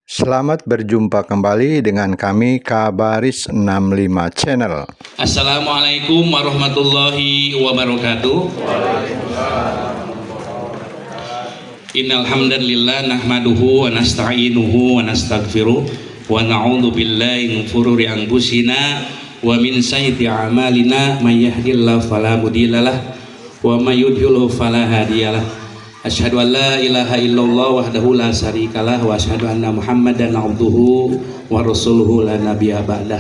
Selamat berjumpa kembali dengan kami Kabaris 65 Channel. Assalamualaikum warahmatullahi wabarakatuh. Innal hamdalillah nahmaduhu wa nasta'inuhu wa nastaghfiruh wa na'udzu billahi min shururi anfusina wa min sayyiati a'malina may yahdihillahu fala mudhillalah wa may yudhlil fala hadiyalah. Asyhadu an la ilaha illallah wahdahu la syarikalah wa asyhadu anna Muhammadan abduhu wa rasuluhu la nabiyya ba'dah.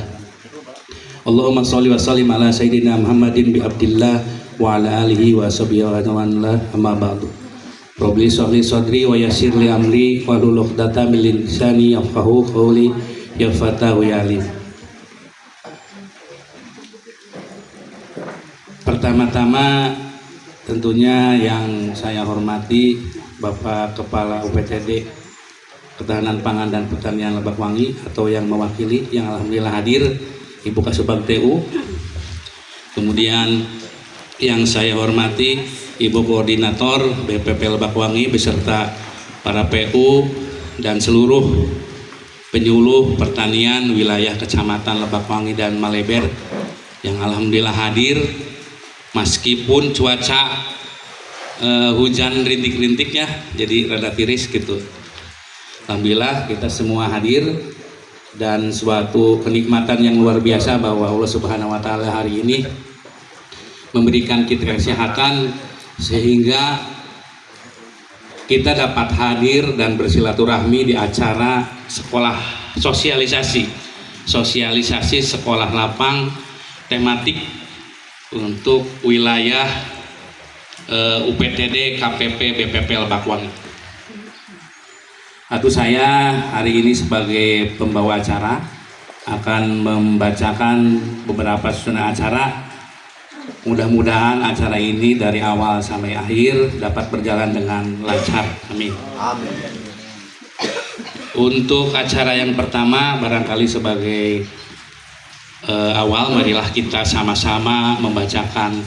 Allahumma sholli wa sallim ala sayyidina Muhammadin bi abdillah wa ala alihi wa sahbihi wa man amma ba'du. Rabbi sholli sadri wa yassir li amri wa hlul 'uqdatam min lisani yafqahu qawli ya fatahu ya alim. Pertama-tama tentunya yang saya hormati Bapak Kepala UPTD Ketahanan Pangan dan Pertanian Lebakwangi atau yang mewakili yang alhamdulillah hadir, Ibu Kasubag TU. Kemudian yang saya hormati Ibu Koordinator BPP Lebakwangi beserta para PU dan seluruh penyuluh pertanian wilayah Kecamatan Lebakwangi dan Maleber yang alhamdulillah hadir meskipun cuaca hujan rintik-rintiknya jadi rada tiris gitu. Alhamdulillah kita semua hadir dan suatu kenikmatan yang luar biasa bahwa Allah Subhanahu wa taala hari ini memberikan kita kesehatan sehingga kita dapat hadir dan bersilaturahmi di acara sekolah sosialisasi sekolah lapang tematik untuk wilayah UPTD KPP BPP Lebakwangi. Atau saya hari ini sebagai pembawa acara akan membacakan beberapa susunan acara. Mudah-mudahan acara ini dari awal sampai akhir dapat berjalan dengan lancar. Amin. Amin. Untuk acara yang pertama barangkali sebagai awal, marilah kita sama-sama membacakan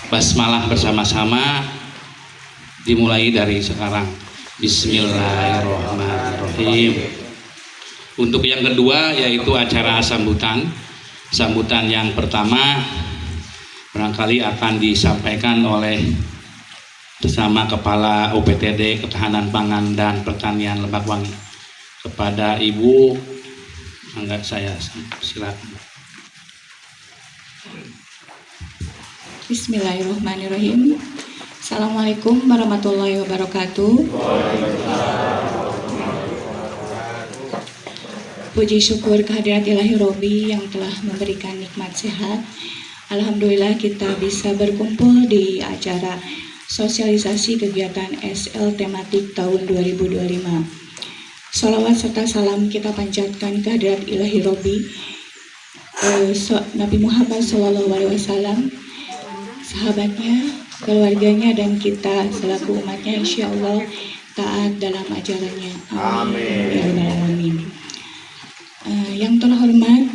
basmalah bersama-sama dimulai dari sekarang. Bismillahirrahmanirrahim. Untuk yang kedua yaitu acara sambutan yang pertama barangkali akan disampaikan oleh bersama Kepala UPTD Ketahanan Pangan dan Pertanian Lebakwangi. Kepada Ibu, enggak, saya silakan. Bismillahirrahmanirrahim. Assalamualaikum warahmatullahi wabarakatuh. Puji syukur kehadirat Ilahi Robbi yang telah memberikan nikmat sehat. Alhamdulillah kita bisa berkumpul di acara sosialisasi kegiatan SL tematik tahun 2025. Salawat serta salam kita panjatkan kehadirat Ilahi Robbi Nabi Muhammad SAW, sahabatnya, keluarganya, dan kita selaku umatnya insya Allah taat dalam ajarannya. Amin. Ya Rabbal Alamin. Yang terhormat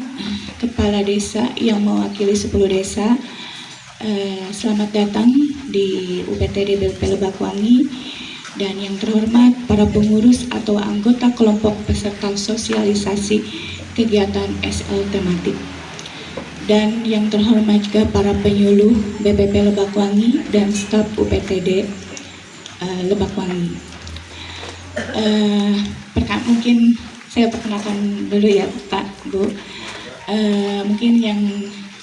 Kepala Desa yang mewakili 10 desa, selamat datang di UPTD BPP Lebakwangi. Dan yang terhormat para pengurus atau anggota kelompok peserta sosialisasi kegiatan SL tematik. Dan yang terhormat juga para penyuluh BPP Lebakwangi dan staf UPTD Lebakwangi. Mungkin saya perkenalkan dulu ya Pak, Bu. Mungkin yang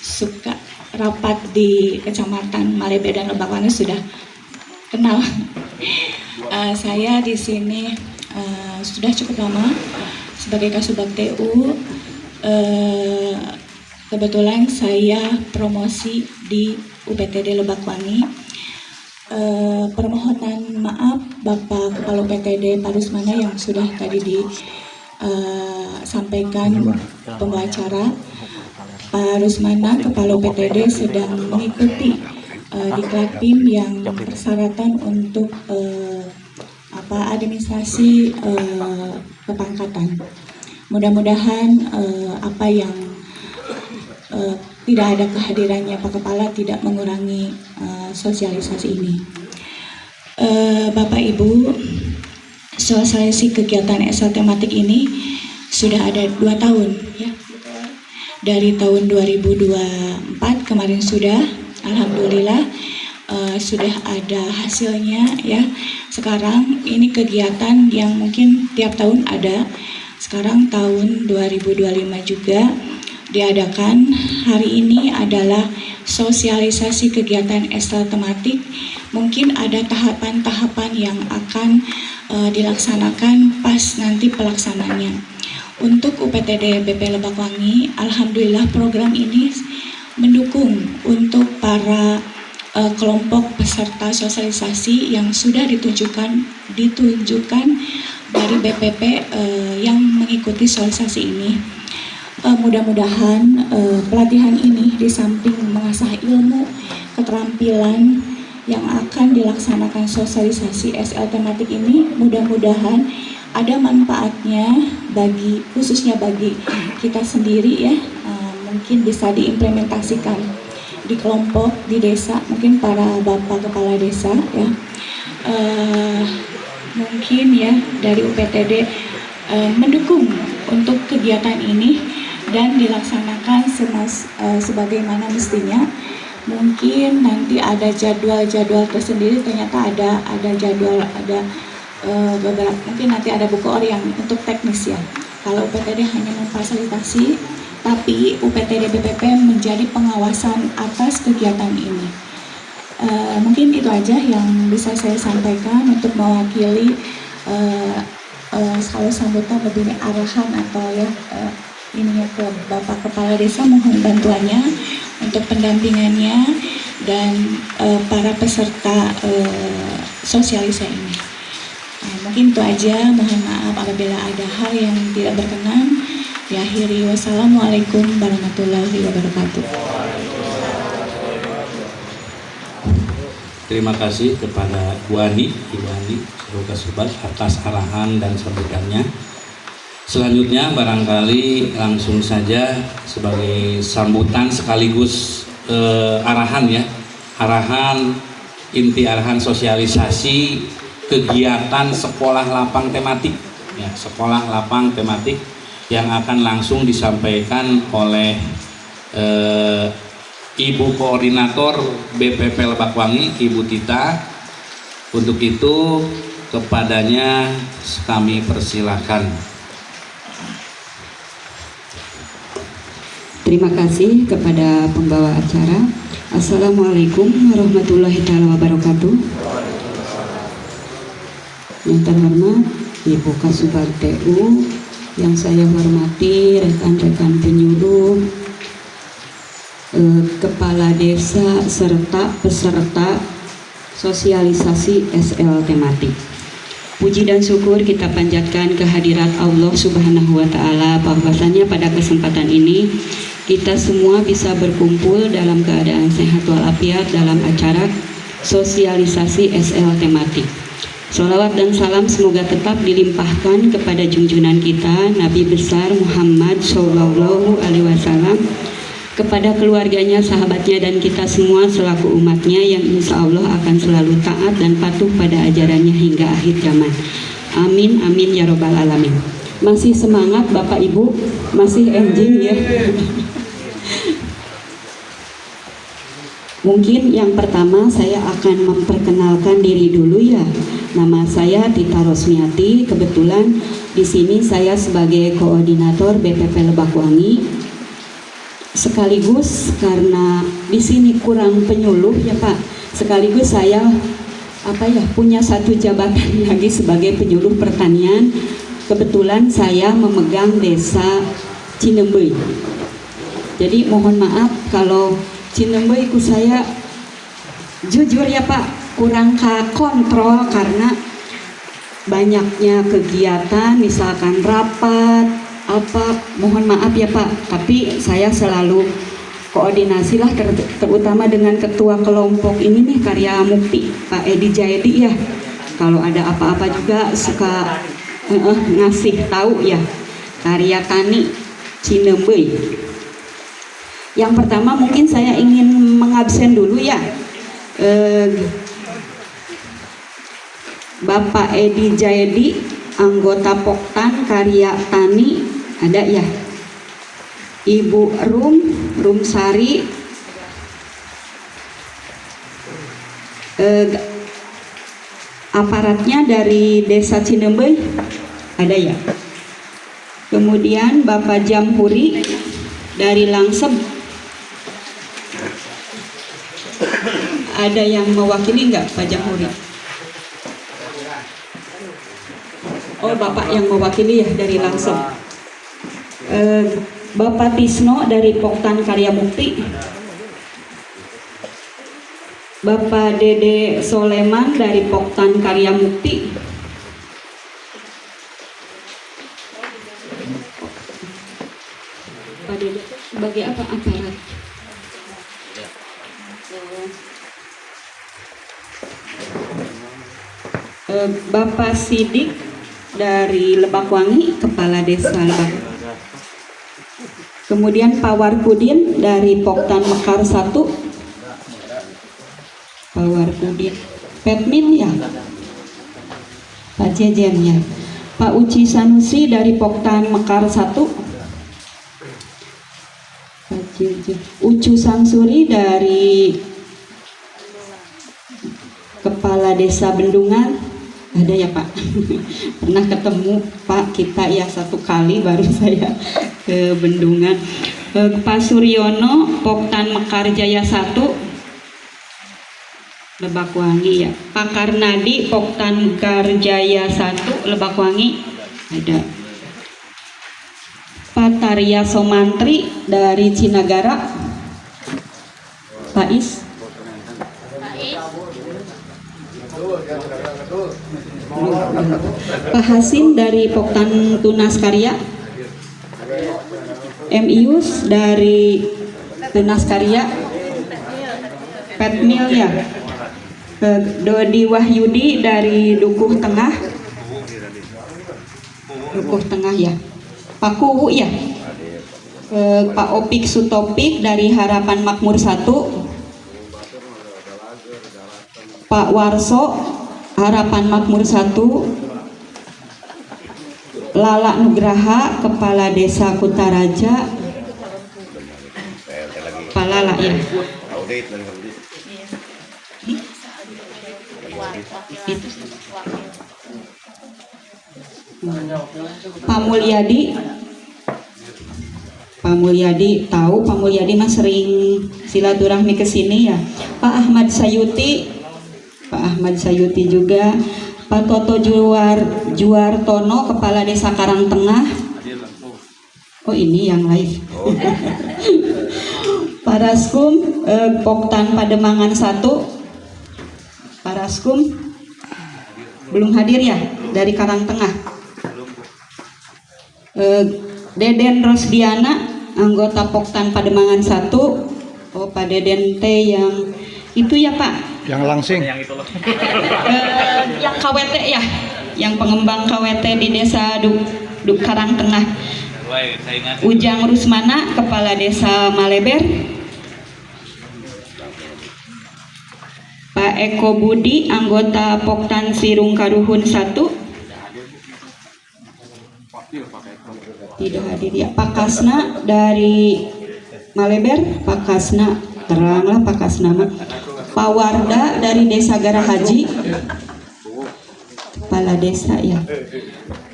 suka rapat di Kecamatan Maleber dan Lebakwangi sudah kenal. Saya di sini sudah cukup lama sebagai Kasubag TU. Kebetulan saya promosi di UPTD Lebakwangi. Permohonan maaf Bapak Kepala UPTD Pak Rusmana yang sudah tadi disampaikan pembawa acara. Pak Rusmana Kepala UPTD sedang mengikuti Diklatpim yang persyaratan untuk administrasi kepangkatan. Mudah-mudahan apa yang tidak ada kehadirannya Pak Kepala tidak mengurangi sosialisasi ini. Bapak Ibu, sosialisasi kegiatan SL tematik ini sudah ada 2 tahun ya. Dari tahun 2024 kemarin sudah, alhamdulillah sudah ada hasilnya ya. Sekarang ini kegiatan yang mungkin tiap tahun ada. Sekarang tahun 2025 juga diadakan. Hari ini adalah sosialisasi kegiatan SL tematik. Mungkin ada tahapan-tahapan yang akan dilaksanakan pas nanti pelaksanaannya. Untuk UPTD BP Lebakwangi, alhamdulillah program ini mendukung untuk para kelompok peserta sosialisasi yang sudah ditunjukkan dari BPP yang mengikuti sosialisasi ini. Mudah-mudahan pelatihan ini di samping mengasah ilmu, keterampilan yang akan dilaksanakan sosialisasi SL tematik ini, mudah-mudahan ada manfaatnya khususnya bagi kita sendiri ya. Mungkin bisa diimplementasikan di kelompok, di desa, mungkin para bapak kepala desa ya. Mungkin ya dari UPTD mendukung untuk kegiatan ini dan dilaksanakan sebagaimana mestinya. Mungkin nanti ada jadwal-jadwal tersendiri, ternyata ada jadwal, ada beberapa, mungkin nanti ada buku yang untuk teknis ya. Kalau UPTD hanya memfasilitasi, tapi UPTD BPP menjadi pengawasan atas kegiatan ini. Mungkin itu aja yang bisa saya sampaikan untuk mewakili kalau sambutan lebih arahan atau ya ininya ke Bapak Kepala Desa, mohon bantuannya untuk pendampingannya dan para peserta sosialisasi ini. Mungkin itu aja, mohon maaf apabila ada hal yang tidak berkenan. Diakhiri, wassalamualaikum warahmatullahi wabarakatuh. Terima kasih kepada Bu Ani, Ibu Ani Semoga Sobat atas arahan dan sambutannya. Selanjutnya barangkali langsung saja sebagai sambutan sekaligus arahan ya, inti arahan sosialisasi kegiatan sekolah lapang tematik ya, sekolah lapang tematik yang akan langsung disampaikan oleh Ibu Koordinator BPP Lebakwangi, Ibu Tita. Untuk itu kepadanya kami persilahkan. Terima kasih kepada pembawa acara. Assalamualaikum warahmatullahi wabarakatuh. Yang terhormat Ibu Kasubag TU, yang saya hormati rekan-rekan penyuluh, kepala desa serta peserta sosialisasi SL tematik. Puji dan syukur kita panjatkan kehadirat Allah Subhanahu wa Ta'ala, bahwasanya pada kesempatan ini kita semua bisa berkumpul dalam keadaan sehat walafiat dalam acara sosialisasi SL tematik. Sholawat dan salam semoga tetap dilimpahkan kepada junjungan kita Nabi besar Muhammad Shallallahu Alaihi Wasallam, kepada keluarganya, sahabatnya, dan kita semua selaku umatnya yang insya Allah akan selalu taat dan patuh pada ajarannya hingga akhir zaman. Amin, amin ya robbal alamin. Masih semangat Bapak Ibu? Masih enjing ya? Mungkin yang pertama saya akan memperkenalkan diri dulu ya. Nama saya Tita Rosmiati. Kebetulan di sini saya sebagai koordinator BPP Lebakwangi. Sekaligus karena di sini kurang penyuluh ya Pak. Sekaligus saya punya satu jabatan lagi sebagai penyuluh pertanian. Kebetulan saya memegang desa Cinembeuy. Jadi mohon maaf kalau Cinembeuy ku saya jujur ya Pak kurang kontrol karena banyaknya kegiatan, misalkan rapat mohon maaf ya Pak, tapi saya selalu koordinasi lah terutama dengan ketua kelompok ini nih Karya Mukti Pak Edi Jayadi ya. Kalau ada apa-apa juga suka ngasih tahu ya. Karya Tani Cinembeuy. Yang pertama mungkin saya ingin mengabsen dulu ya. Bapak Edi Jaedi, anggota Poktan Karya Tani, ada ya. Ibu Rumsari, aparatnya dari Desa Cinembey, ada ya. Kemudian Bapak Jamhuri dari Langsep, ada yang mewakili nggak Pak Jamhuri? Oh, Bapak yang mewakili ya dari Langsep. Bapak Tisno dari Poktan Karya Mukti, Bapak Dede Soleman dari Poktan Karya Mukti, Pak Dede sebagai apa aparat? Bapak Sidik dari Lebakwangi, Kepala Desa Lebak. Kemudian Pak Warkudin dari Poktan Mekar 1, Pak Warkudin. Petmin ya, Pak Jejen ya. Pak Uci Sanusi dari Poktan Mekar 1, Pak Jejen. Ucu Sansuri dari Kepala Desa Bendungan, ada ya Pak. Pernah ketemu Pak kita ya satu kali, baru saya ke Bendungan. Pak Suryono Poktan Mekar Jaya 1, Lebakwangi ya. Pak Karnadi Poktan Mekar Jaya 1, Lebakwangi, ada. Pak Tarya Somantri dari Cinagara, Pak Is. Pak Hasim dari Poktan Tunas Karya, Mius dari Tunas Karya, Petmil ya. Dodi Wahyudi dari Dukuh Tengah, Dukuh Tengah ya. Pak Kuwu ya. Pak Opik Sutopik dari Harapan Makmur 1, Pak Warso Harapan Makmur 1, Lala Nugraha Kepala Desa Kutaraja, Pak Lala ya. Pak Mulyadi, Pak Mulyadi tahu, Pak Mulyadi mah sering silaturahmi ke sini ya. Pak Ahmad Sayuti, Pak Ahmad Sayuti juga. Pak Toto Juartono Kepala Desa Karangtengah. Oh ini yang live. Pak Raskum Poktan Pademangan 1, Pak Raskum belum hadir ya dari Karangtengah. Deden Rosdiana anggota Poktan Pademangan 1. Oh Pak Deden T yang itu ya Pak, yang langsing, yang itu loh. yang KWT ya, yang pengembang KWT di Desa Duk Karangtengah. Ujang Rusmana Kepala Desa Maleber, Pak Eko Budi anggota Poktan Sirung Karuhun 1, tidak hadir ya. Pak Kasna dari Maleber, Pak Kasna teranglah Pak Kasna. Pak Warda dari Desa Garahaji, Kepala Desa ya.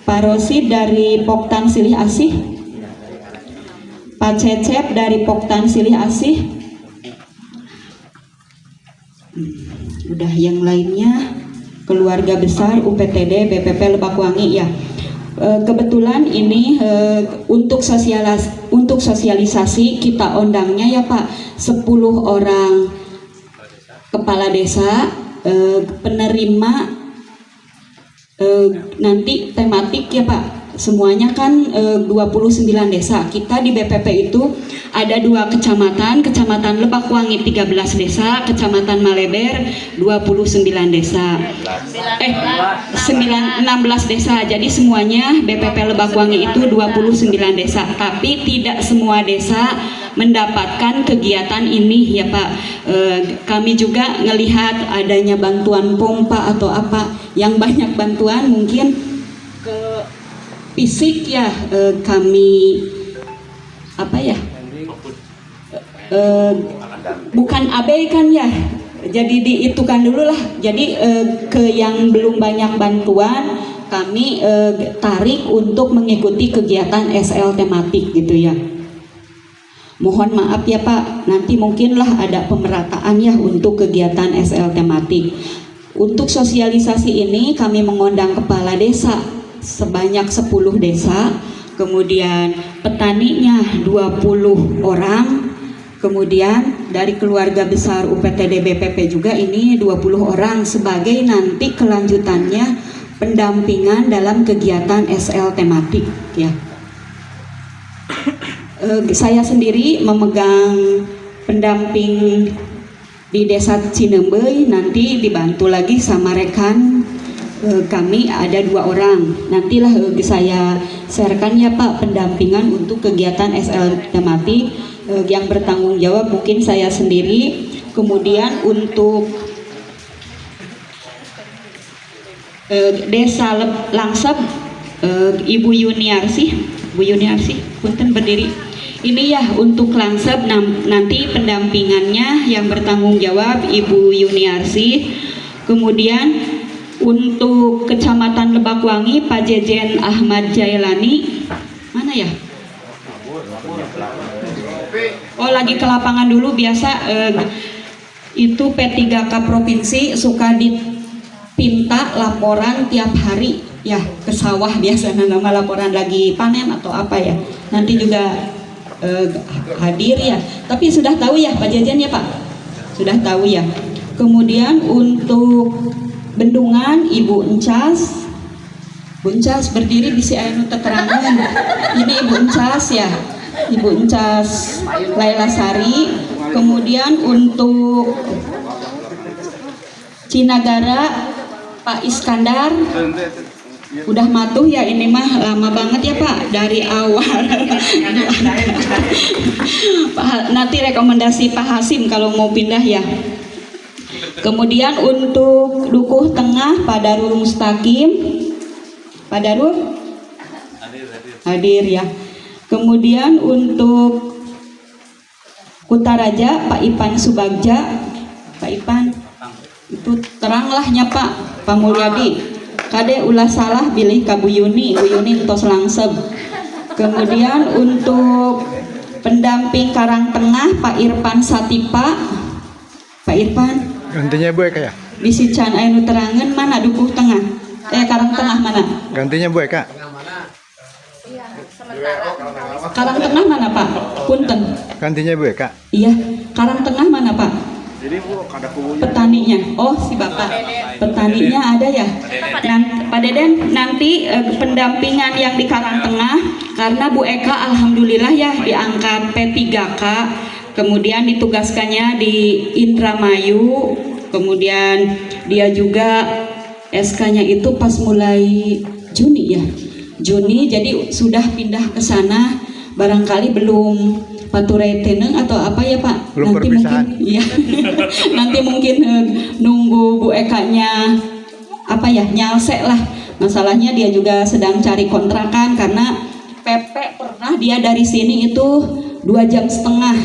Pak Rosid dari Poktan Silih Asih, Pak Cecep dari Poktan Silih Asih. Udah yang lainnya keluarga besar UPTD BPP Lebakwangi ya. Kebetulan ini untuk sosialisasi kita undangnya ya Pak 10 orang kepala desa penerima nanti tematik ya Pak. Semuanya kan 29 desa. Kita di BPP itu ada 2 kecamatan, Kecamatan Lebakwangi 13 desa, Kecamatan Maleber 29 desa. 16 desa. Jadi semuanya BPP Lebakwangi itu 29 desa, tapi tidak semua desa mendapatkan kegiatan ini ya Pak. Kami juga ngelihat adanya bantuan pompa atau apa yang banyak bantuan, mungkin ke fisik ya, kami apa ya, bukan abaikan ya, jadi diitukan dulu lah. Jadi ke yang belum banyak bantuan kami tarik untuk mengikuti kegiatan SL tematik gitu ya. Mohon maaf ya Pak, nanti mungkinlah ada pemerataan ya untuk kegiatan SL tematik. Untuk sosialisasi ini kami mengundang kepala desa sebanyak 10 desa, kemudian petaninya 20 orang, kemudian dari keluarga besar UPTD BPP juga ini 20 orang sebagai nanti kelanjutannya pendampingan dalam kegiatan SL tematik ya. Saya sendiri memegang pendamping di Desa Cinembey, nanti dibantu lagi sama rekan kami ada 2 orang. Nantilah saya sharekan ya Pak pendampingan untuk kegiatan SL tematik. Yang bertanggung jawab mungkin saya sendiri. Kemudian untuk Desa Langsep, Ibu Yuniarsi, punten berdiri. Ini ya untuk Langsep, nanti pendampingannya yang bertanggung jawab Ibu Yuniarsi. Kemudian untuk Kecamatan Lebakwangi, Pak Jejen Ahmad Jailani, mana ya? Oh lagi ke lapangan dulu biasa. Itu P3K provinsi suka dipinta laporan tiap hari ya ke sawah, biasanya nama laporan lagi panen atau apa ya. Nanti juga hadir ya. Tapi sudah tahu ya Pak Jejen ya Pak? Sudah tahu ya. Kemudian untuk Bendungan Ibu Encas. Bu Encas berdiri di si anu teterangan. Ini Ibu Encas ya. Ibu Encas Laila Sari. Kemudian untuk Cinagara Pak Iskandar. Udah matuh ya, ini mah lama banget ya Pak dari awal. Nanti rekomendasi Pak Hasim kalau mau pindah ya. Kemudian untuk Dukuh Tengah Pak Darul Mustaqim. Pak Darul hadir ya. Kemudian untuk Kutaraja Pak Ipan Subagja. Pak Ipan itu teranglahnya Pak Mulyadi. Kade ulah salah pilih ka Bu Yuni tos Langsep. Kemudian untuk pendamping Karang Tengah Pak Irfan Satipa. Pak Irfan Gantinya Bu Eka ya? di Sican Ainu Terangan mana Dukuh Tengah? Karang Tengah mana? Gantinya Bu Eka? Karang Tengah mana Pak? Punten. Gantinya Bu Eka? Iya, Karang Tengah mana Pak? Petaninya, oh si Bapak petaninya ada ya. Pak Deden nanti pendampingan yang di Karang Tengah, karena Bu Eka alhamdulillah ya diangkat P3K, kemudian ditugaskannya di Indramayu, kemudian dia juga SK-nya itu pas mulai Juni ya, Juni, jadi sudah pindah ke sana. Barangkali belum paturai teneng atau apa ya Pak? Belum nanti perpisahan. mungkin ya nanti mungkin nunggu Bu Eka-nya apa ya nyalsek lah. Masalahnya dia juga sedang cari kontrakan karena PP pernah dia dari sini itu 2,5 jam.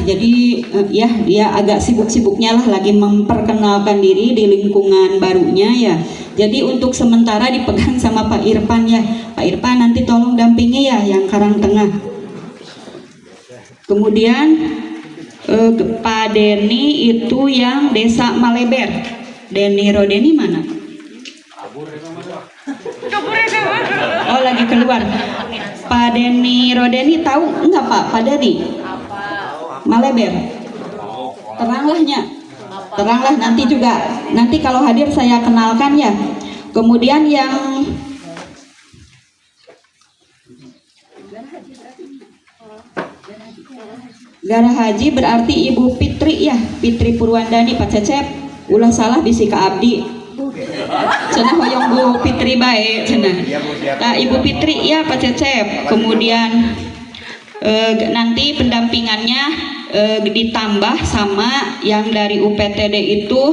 Jadi ya dia agak sibuk-sibuknya lah lagi memperkenalkan diri di lingkungan barunya ya. Jadi untuk sementara dipegang sama Pak Irfan ya. Pak Irfan nanti tolong dampingi ya yang Karang Tengah. Kemudian Pak Deni itu yang Desa Maleber. Deni Rodeni mana? Oh lagi keluar. Pak Deni Rodeni tahu enggak Pak Deni? Maleber. Teranglahnya. Teranglah nanti juga. Nanti kalau hadir saya kenalkan ya. Kemudian yang Gara Haji berarti Ibu Fitri ya, Fitri Purwandani Pak Cecep. Ulah salah bisi ka abdi. Cenah hoyong Bu Fitri bae cenah. Nah, Ibu Fitri ya Pak Cecep. Kemudian nanti pendampingannya ditambah sama yang dari UPTD itu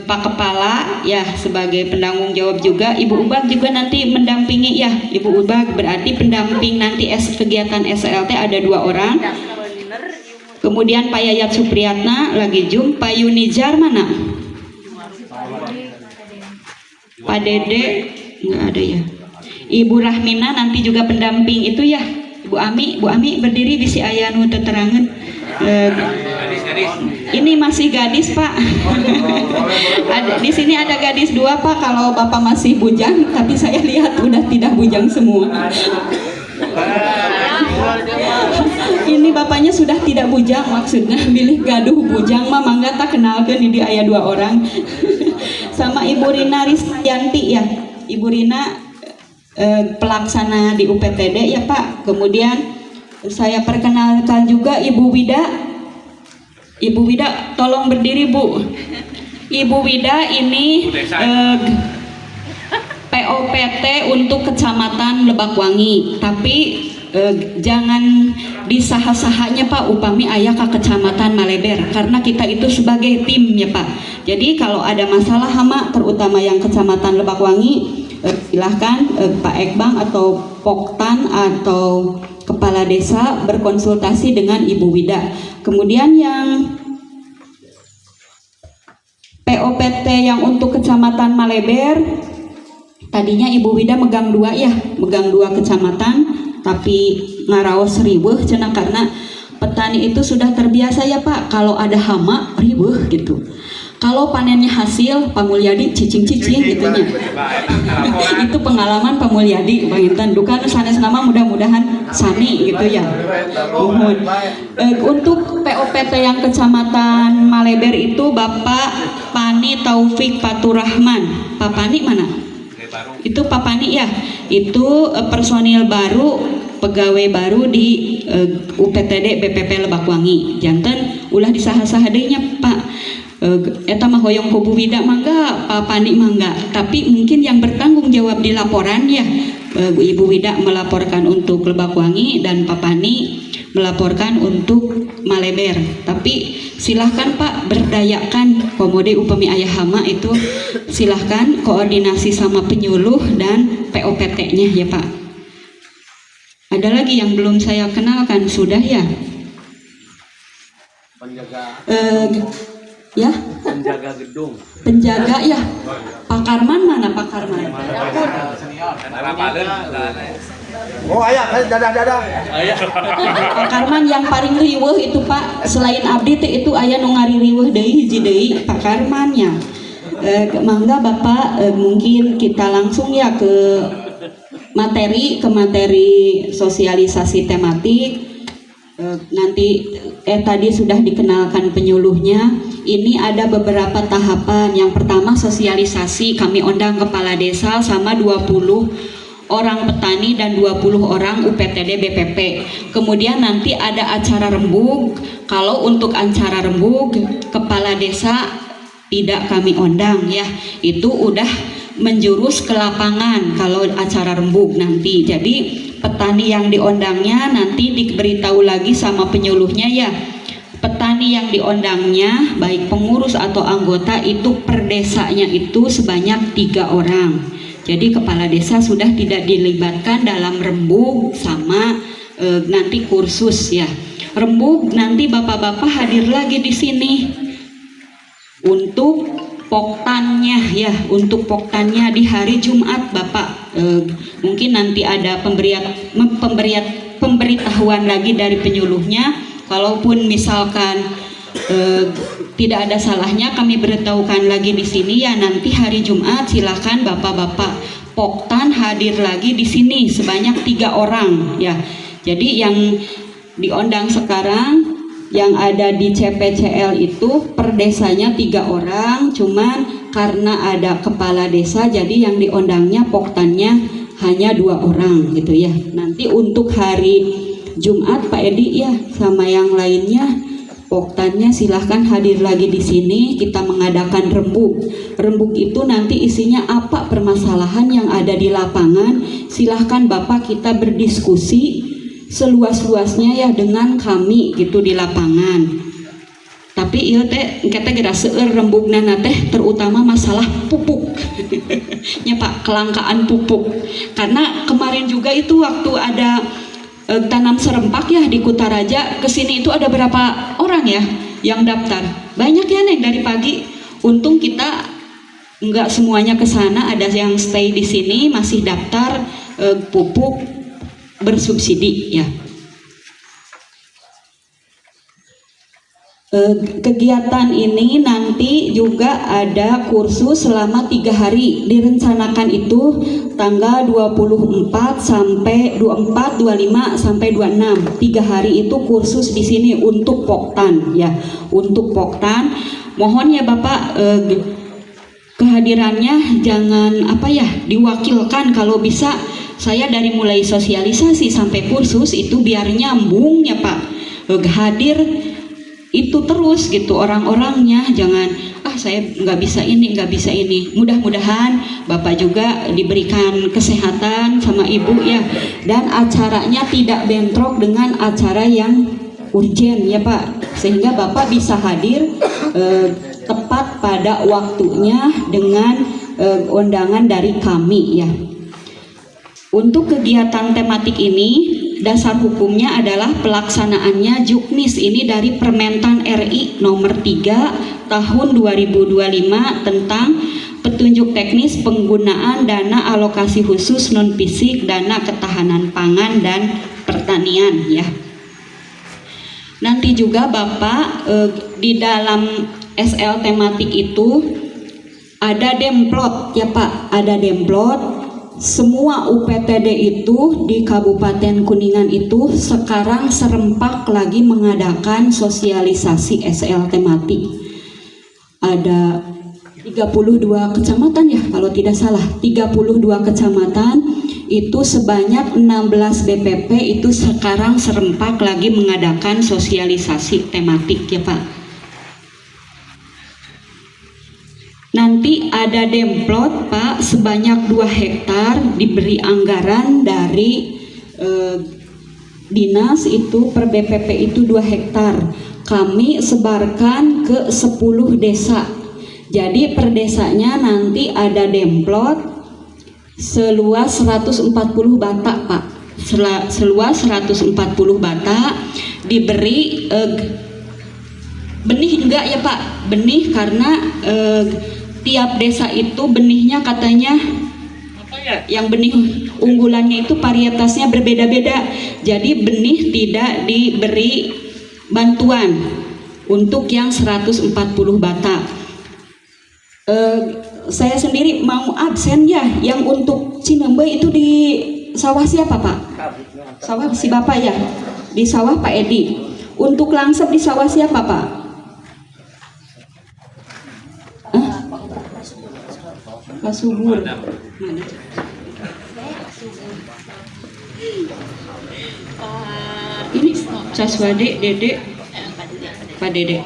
Pak Kepala ya sebagai penanggung jawab juga. Ibu Ubag juga nanti mendampingi ya. Ibu Ubag berarti pendamping nanti kegiatan SLT ada 2 orang. Kemudian Pak Yayat Supriyatna lagi Zoom. Pak Yunijar mana? Pak Dede nggak ada ya. Ibu Rahmina nanti juga pendamping itu ya. Bu Ami berdiri bisi aya nu teterangan. Ini masih gadis Pak. Di sini ada gadis 2 Pak. Kalau Bapak masih bujang, tapi saya lihat udah tidak bujang semua. Ini bapaknya sudah tidak bujang, maksudnya bilih gaduh bujang mah mangga tak kenalkeun di aya 2 orang. Sama Ibu Rina Risyanti ya. Ibu Rina pelaksana di UPTD ya Pak. Kemudian saya perkenalkan juga Ibu Wida. Ibu Wida tolong berdiri Bu. Ibu Wida ini POPT untuk Kecamatan Lebakwangi. Tapi jangan disahah-sahanya Pak upami aya ke Kecamatan Maleber, karena kita itu sebagai tim ya Pak. Jadi kalau ada masalah hama terutama yang Kecamatan Lebakwangi, silahkan Pak Ekbang atau Poktan atau Kepala Desa berkonsultasi dengan Ibu Wida. Kemudian yang POPT yang untuk Kecamatan Maleber, tadinya Ibu Wida megang 2 ya, megang 2 kecamatan, tapi ngaraos riweuh cenah karena petani itu sudah terbiasa ya Pak, kalau ada hama riweuh gitu. Kalau panennya hasil, Pak Mulyadi cicing-cicing gitunya. Itu pengalaman Pak Mulyadi, Bang Intan. Dukan sanes nama mudah-mudahan sami gitu ya. Mohon. Untuk POPT yang Kecamatan Maleber itu Bapak Pani Taufik Faturrahman. Pak Pani mana? Itu Pak Pani ya. Itu personil baru, pegawai baru di UPTD BPP Lebakwangi. Janten ulah disahah-sahah deui nya Pak. Eta mah hoyong ku Bu Wida mangga, Pak Pani mangga. Tapi mungkin yang bertanggung jawab di laporan ya, Ibu Wida melaporkan untuk Lebakwangi dan Pak Pani melaporkan untuk Maleber. Tapi silahkan Pak berdayakan komode upami ayah hama itu, silahkan koordinasi sama penyuluh dan POPT-nya ya Pak. Ada lagi yang belum saya kenalkan sudah ya? Ya, penjaga gedung. Penjaga ya. Pak Karman mana Pak Karman? Oh ayah, dadah. Pak Karman yang paling riweuh itu Pak, selain abdi teh itu aya nu ngaririweuh deui hiji deui Pak Karman nya. Mangga Bapak mungkin kita langsung ya ke materi sosialisasi tematik. Nanti tadi sudah dikenalkan penyuluhnya. Ini ada beberapa tahapan. Yang pertama sosialisasi, kami undang kepala desa sama 20 orang petani dan 20 orang UPTD BPP. Kemudian nanti ada acara rembug. Kalau untuk acara rembug kepala desa tidak kami undang ya. Itu udah menjurus ke lapangan kalau acara rembug nanti. Jadi petani yang diundangnya nanti diberitahu lagi sama penyuluhnya ya. Petani yang diundangnya baik pengurus atau anggota itu per desanya itu sebanyak 3 orang. Jadi kepala desa sudah tidak dilibatkan dalam rembug sama nanti kursus ya. Rembug nanti bapak-bapak hadir lagi di sini untuk poktannya ya, untuk poktannya di hari Jumat Bapak. Mungkin nanti ada pemberitahuan lagi dari penyuluhnya. Kalaupun misalkan tidak ada salahnya kami beritahukan lagi di sini ya, nanti hari Jumat silakan bapak-bapak poktan hadir lagi di sini sebanyak 3 orang ya. Jadi yang diundang sekarang yang ada di CPCL itu per desanya 3 orang, cuman karena ada kepala desa jadi yang diundangnya poktannya hanya 2 orang gitu ya. Nanti untuk hari Jumat Pak Edi ya sama yang lainnya poktannya silahkan hadir lagi di sini. Kita mengadakan rembug. Rembug itu nanti isinya apa permasalahan yang ada di lapangan, silahkan Bapak kita berdiskusi seluas-luasnya ya dengan kami gitu di lapangan. Tapi ieu teh kita geura seueur rembugna teh terutama masalah pupuk. Ya Pak, kelangkaan pupuk. Karena kemarin juga itu waktu ada tanam serempak ya di Kutaraja, kesini itu ada berapa orang ya yang daftar. Banyak ya Neng dari pagi. Untung kita nggak semuanya ke sana, ada yang stay di sini masih daftar pupuk bersubsidi ya. Kegiatan ini nanti juga ada kursus selama 3 hari, direncanakan itu tanggal 24 sampai 24, 25 sampai 26. 3 hari itu kursus di sini untuk Poktan ya, untuk Poktan. Mohon ya Bapak kehadirannya jangan diwakilkan, kalau bisa saya dari mulai sosialisasi sampai kursus itu biar nyambung ya Pak, hadir itu terus gitu orang-orangnya, jangan saya nggak bisa ini. Mudah-mudahan Bapak juga diberikan kesehatan sama Ibu ya, dan acaranya tidak bentrok dengan acara yang urgen ya Pak, sehingga Bapak bisa hadir tepat pada waktunya dengan undangan dari kami ya. Untuk kegiatan tematik ini, dasar hukumnya adalah pelaksanaannya Juknis ini dari Permentan RI nomor 3 tahun 2025 tentang petunjuk teknis penggunaan dana alokasi khusus non-fisik, dana ketahanan pangan dan pertanian ya. Nanti juga Bapak di dalam SL tematik itu ada demplot ya Pak, ada demplot. Semua UPTD itu di Kabupaten Kuningan itu sekarang serempak lagi mengadakan sosialisasi SL tematik. Ada 32 kecamatan ya kalau tidak salah, 32 kecamatan itu sebanyak 16 BPP itu sekarang serempak lagi mengadakan sosialisasi tematik ya Pak. Nanti ada demplot Pak sebanyak 2 hektar, diberi anggaran dari dinas itu per BPP itu 2 hektar. Kami sebarkan ke 10 desa. Jadi per desanya nanti ada demplot seluas 140 batak Pak. Seluas 140 batak, diberi benih enggak ya Pak? Benih karena tiap desa itu benihnya katanya yang benih unggulannya itu varietasnya berbeda-beda, jadi benih tidak diberi bantuan untuk yang 140 batak. Saya sendiri mau absen ya, yang untuk Cinembe itu di sawah siapa Pak? Sawah si Bapak ya, di sawah Pak Edi. Untuk Langsep di sawah siapa Pak? Pak Subur. Mana? Ini Caswade, Dede, Pak Dede.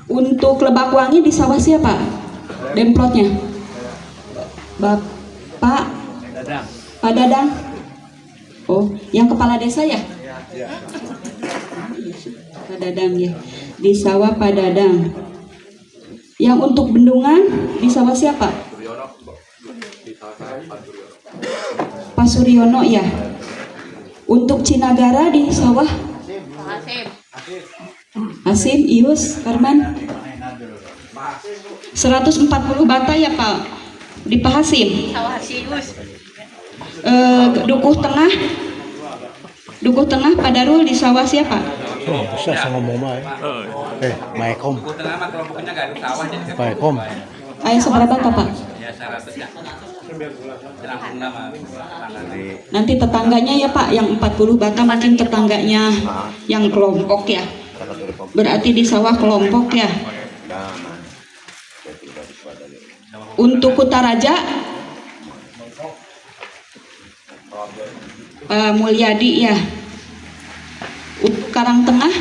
Untuk Lebak Wangi di sawah siapa? Demplotnya? Bapak? Pak Dadang. Oh, yang kepala desa ya? Pak Dadang ya. Di sawah Pak Dadang. Yang untuk bendungan di sawah siapa? Pak Suryono ya. Untuk Cinagara di sawah Hasim, Ius, Karman. 140 bata ya Pak di Pak Hasim. Dukuh Tengah Pak Darul di sawah siapa? Bisa ngomong mah. Maekom. Maekom. Ayo seberapa Pak? Nanti tetangganya ya Pak, yang 40 bata mungkin tetangganya yang kelompok ya. Berarti di sawah kelompok ya. Untuk Kutaraja Mulyadi ya. Untuk Karang Tengah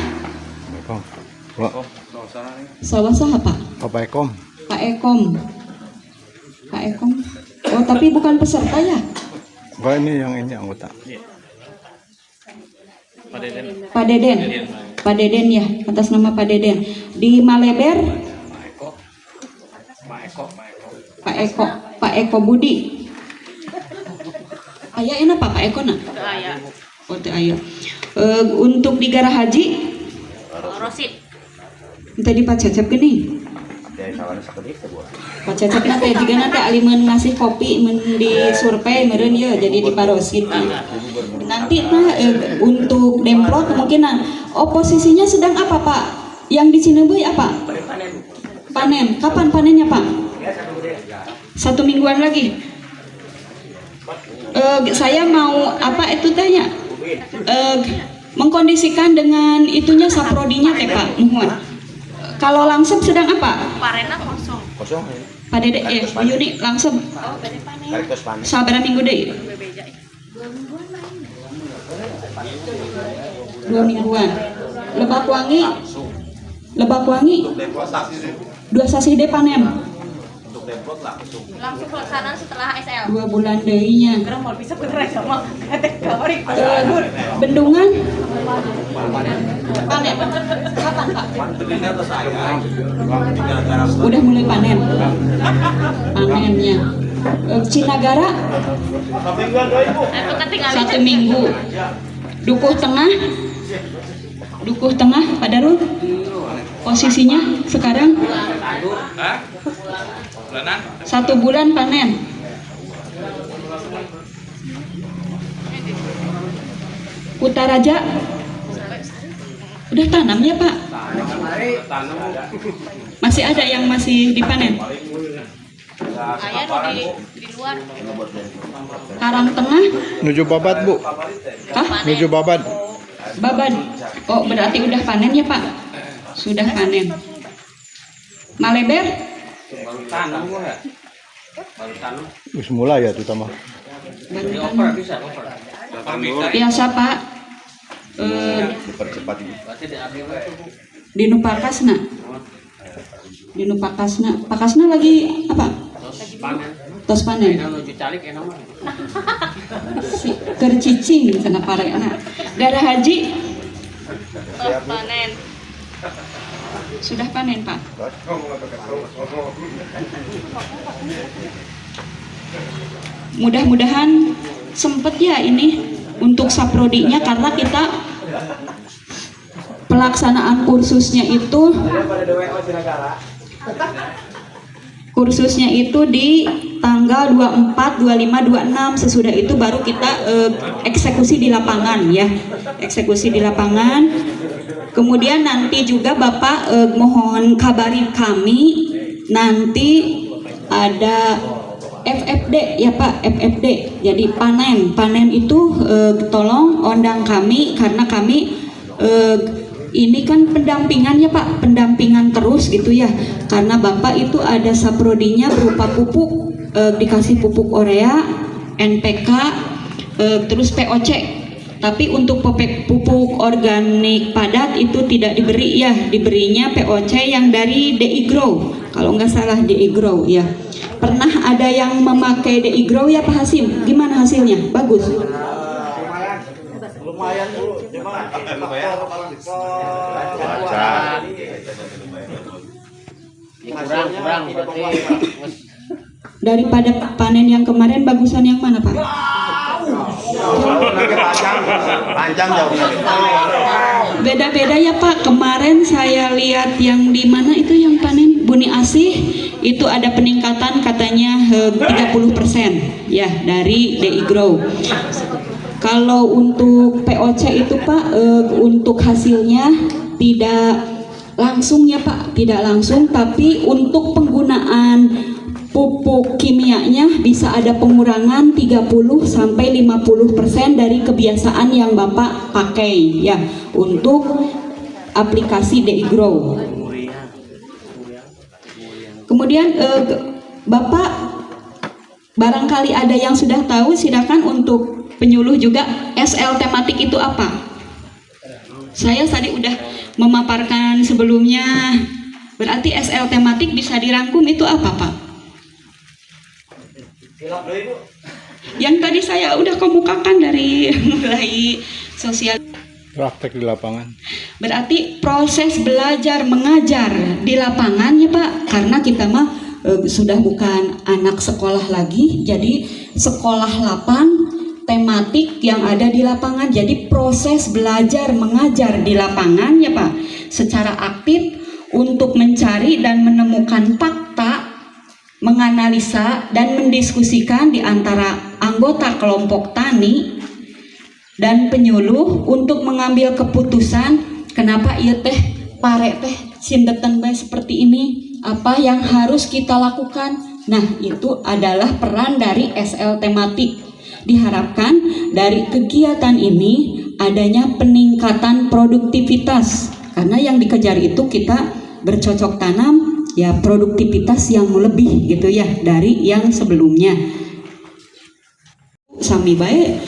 sawah saha Pak? Pak Ekom. Pak Ekom. Pak Ekom. Oh tapi bukan peserta ya? Pak ini yang ini anggota. Pak Deden. Pak Deden ya, atas nama Pak Deden. Di Maleber Pak Eko Budi. Aya enak Pak Eko na? Oh, teu aya. Untuk di Gara Haji Rosid. tadi Pak Cecep gini. Pak Cecep teh juga nanti aliman ngasih kopi di survei meureun ya jadi di Parosid. Nanti untuk Demplot kemungkinan oposisinya sedang apa Pak? Yang di Cinebuy apa? Panen. Kapan panennya Pak? 1 mingguan lagi. Saya mau apa itu tanya? Mengkondisikan dengan itunya saprodinya teh Pak. Mohon. Kalau langsung sedang apa? Parena kosong. Kosong. Pak Dede Yuni langsung. Oh, bade panen. Karikos panen. Sabaraha minggu deui? Bebeja. 2 mingguan. Lebak Wangi 2 sasi de panen. Langsung pelaksanaan setelah SL. 2 bulan deui-nya. Karena mau bisa bener aja mah. Kata kawari. Bendungan panen. Kapan Pak? Udah mulai panen. Panennya. Cinagara Itu ketinggalan 1 minggu. Dukuh Tengah Pak Darul. Posisinya sekarang 1 bulan panen. Utaraja udah tanam ya Pak? Masih ada yang masih dipanen? ayah di luar. Karang Tengah? Nuju Babat, Bu. Hah? Nuju Babat. Baban? Oh berarti udah panen ya Pak? Sudah panen. Maleber? Wis mulai ya terutama. Baru tanam. Biasa Pak. Dipercepat ini. Di Nupakasna. Di Nupakasna. Pakasna lagi apa? Tos panen. Si kercicing sana parena. Gara Haji Panen. sudah panen Pak. Mudah-mudahan sempet ya ini untuk saprodinya karena kita pelaksanaan kursusnya itu di tanggal 24, 25, 26. Sesudah itu baru kita eksekusi di lapangan ya. Eksekusi di lapangan. Kemudian nanti juga Bapak mohon kabari kami nanti ada FFD ya Pak, FFD. Jadi panen itu tolong undang kami karena kami ini kan pendampingan ya Pak, pendampingan terus gitu ya. Karena Bapak itu ada saprodinya berupa pupuk, dikasih pupuk urea, NPK, terus POC. Tapi untuk pupuk organik padat itu tidak diberi ya, diberinya POC yang dari DI Grow. Kalau nggak salah DI Grow ya. Pernah ada yang memakai DI Grow ya Pak Hasim? Gimana hasilnya? Bagus. Lumayan dulu, cuma kurang berarti Daripada panen yang kemarin bagusan yang mana Pak? panjang jauh. Beda-beda ya Pak. Kemarin saya lihat yang di mana itu yang panen Buni Asih itu ada peningkatan katanya 30% ya dari DI Grow. Kalau untuk POC itu Pak untuk hasilnya tidak langsung ya Pak, tidak langsung, tapi untuk penggunaan pupuk kimianya bisa ada pengurangan 30 sampai 50% dari kebiasaan yang Bapak pakai ya untuk aplikasi DI Grow. Kemudian Bapak barangkali ada yang sudah tahu, silakan untuk penyuluh juga SL tematik itu apa? Saya tadi udah memaparkan sebelumnya. Berarti SL tematik bisa dirangkum itu apa Pak? Yang tadi saya udah kemukakan dari mulai sosial. Praktek di lapangan. Berarti proses belajar mengajar di lapangan ya Pak, karena kita mah sudah bukan anak sekolah lagi, jadi sekolah lapang tematik yang ada di lapangan. Jadi proses belajar mengajar di lapangan ya Pak, secara aktif untuk mencari dan menemukan fakta, menganalisa dan mendiskusikan di antara anggota kelompok tani dan penyuluh untuk mengambil keputusan kenapa ieu teh pare teh sindetan bae seperti ini, apa yang harus kita lakukan. Nah, itu adalah peran dari SL tematik. Diharapkan dari kegiatan ini adanya peningkatan produktivitas, karena yang dikejar itu kita bercocok tanam ya produktivitas yang lebih gitu ya dari yang sebelumnya. Sami bae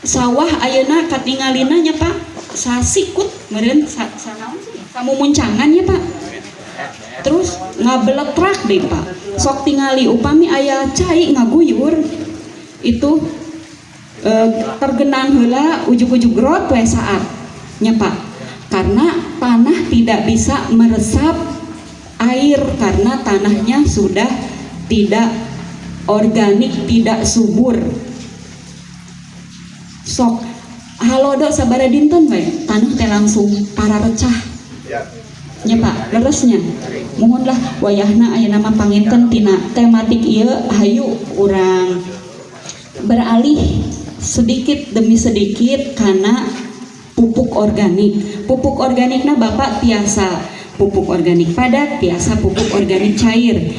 sawah ayeuna katingalina nya Pak sasikut meureun sanaon sih samumuncangan ya Pak, terus ngabeletrak deh Pak, sok tingali upami aya cai ngaguyur itu tergenang heula ujug-ujug grot we saat nya Pak, karena tanah tidak bisa meresap air karena tanahnya sudah tidak organik, tidak subur. Sok halodo sabara dinten we tanah teh langsung pararecah nya Pak, leresnya mohonlah wayahna aya nama panginten tina tematik ieu hayu urang beralih sedikit demi sedikit karena pupuk organik. Pupuk organikna Bapak tiasa pupuk organik padat, tiasa pupuk organik cair.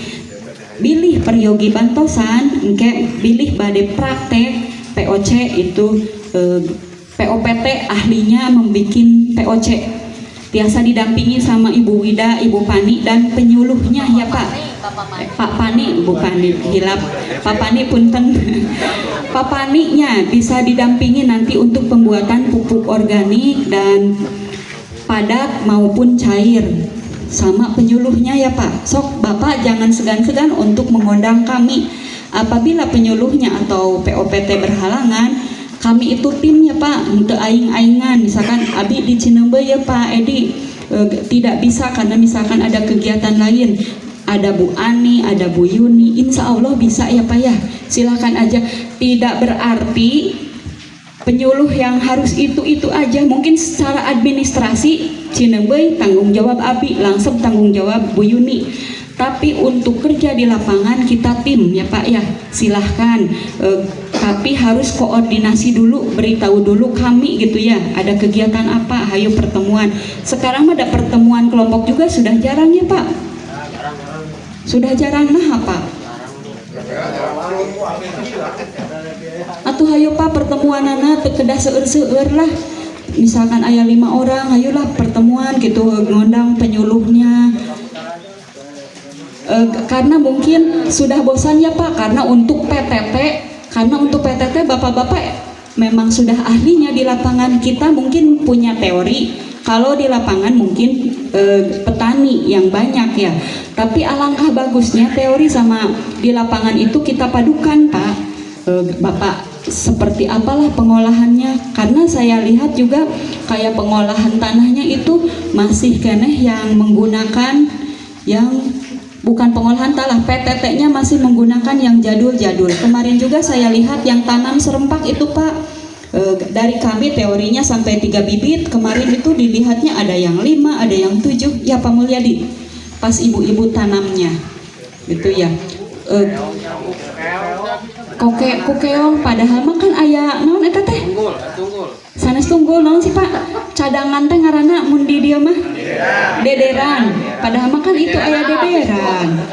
Bilih peryogi bantosan engke bilih bade praktek POC itu POPT ahlinya membikin POC, biasa didampingi sama Ibu Wida, Ibu Pani dan penyuluhnya ya Pak. Pak Pani, Bu Pani hilap. Pak Pani punten. Pak Paninya bisa didampingi nanti untuk pembuatan pupuk organik dan padat maupun cair sama penyuluhnya ya Pak. Sok Bapak jangan segan-segan untuk mengundang kami. Apabila penyuluhnya atau POPT berhalangan, kami itu timnya Pak, untuk aing-aingan. Misalkan Abi di Cinembe ya Pak Edi tidak bisa karena misalkan ada kegiatan lain. Ada Bu Ani, ada Bu Yuni, insya Allah bisa ya Pak ya. Silakan aja. Tidak berarti penyuluh yang harus itu aja. Mungkin secara administrasi Cinembe tanggung jawab Abi, langsung tanggung jawab Bu Yuni. Tapi untuk kerja di lapangan kita tim ya Pak ya, silahkan. Tapi harus koordinasi dulu, beritahu dulu kami gitu ya. Ada kegiatan apa, hayo pertemuan. Sekarang ada pertemuan kelompok juga sudah jarang ya Pak. Sudah jarang nah Pak. Atuh hayo Pak pertemuanana kedah seueur-seueur lah. Misalkan aya 5 orang, ayolah pertemuan gitu ngundang penyuluhnya. Karena mungkin sudah bosan ya Pak, karena untuk PTT bapak-bapak memang sudah ahlinya di lapangan. Kita mungkin punya teori, kalau di lapangan mungkin petani yang banyak ya, tapi alangkah bagusnya teori sama di lapangan itu kita padukan Pak. Bapak seperti apalah pengolahannya, karena saya lihat juga kayak pengolahan tanahnya itu masih keneh yang menggunakan yang bukan pengolahan tanah, PTT-nya masih menggunakan yang jadul-jadul. Kemarin juga saya lihat yang tanam serempak itu Pak, dari kami teorinya sampai 3 bibit, kemarin itu dilihatnya ada yang 5, ada yang 7, ya Pak Mulyadi, pas ibu-ibu tanamnya gitu ya. Kukeong padahal mah kan aya naon eta teh? Sanes tunggul naon sih Pak? Cadangan teh ngaranna mun di dieu mah dederan. Padahal mah kan itu aya dederan.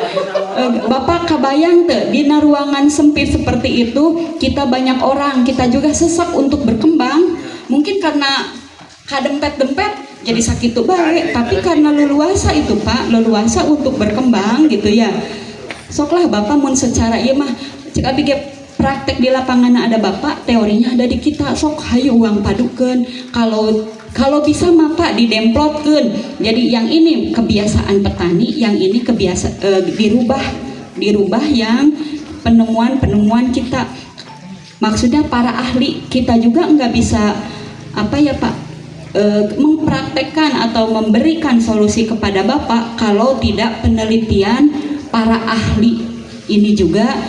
Bapak kabayang teu dina ruangan sempit seperti itu kita banyak orang, kita juga sesak untuk berkembang. Mungkin karena kadempet-dempet jadi sakitu bae, tapi karena leluasa itu Pak, leluasa untuk berkembang gitu ya. Soklah Bapak mun secara ieu mah cek abi ge praktek di lapangan ada Bapak, teorinya ada di kita. Sok hayu uang padukeun. Kalau bisa mah Pak didemplotkeun. Jadi yang ini kebiasaan petani, yang ini dirubah yang penemuan kita. Maksudnya para ahli kita juga nggak bisa apa ya Pak, mempraktekkan atau memberikan solusi kepada Bapak kalau tidak penelitian para ahli ini juga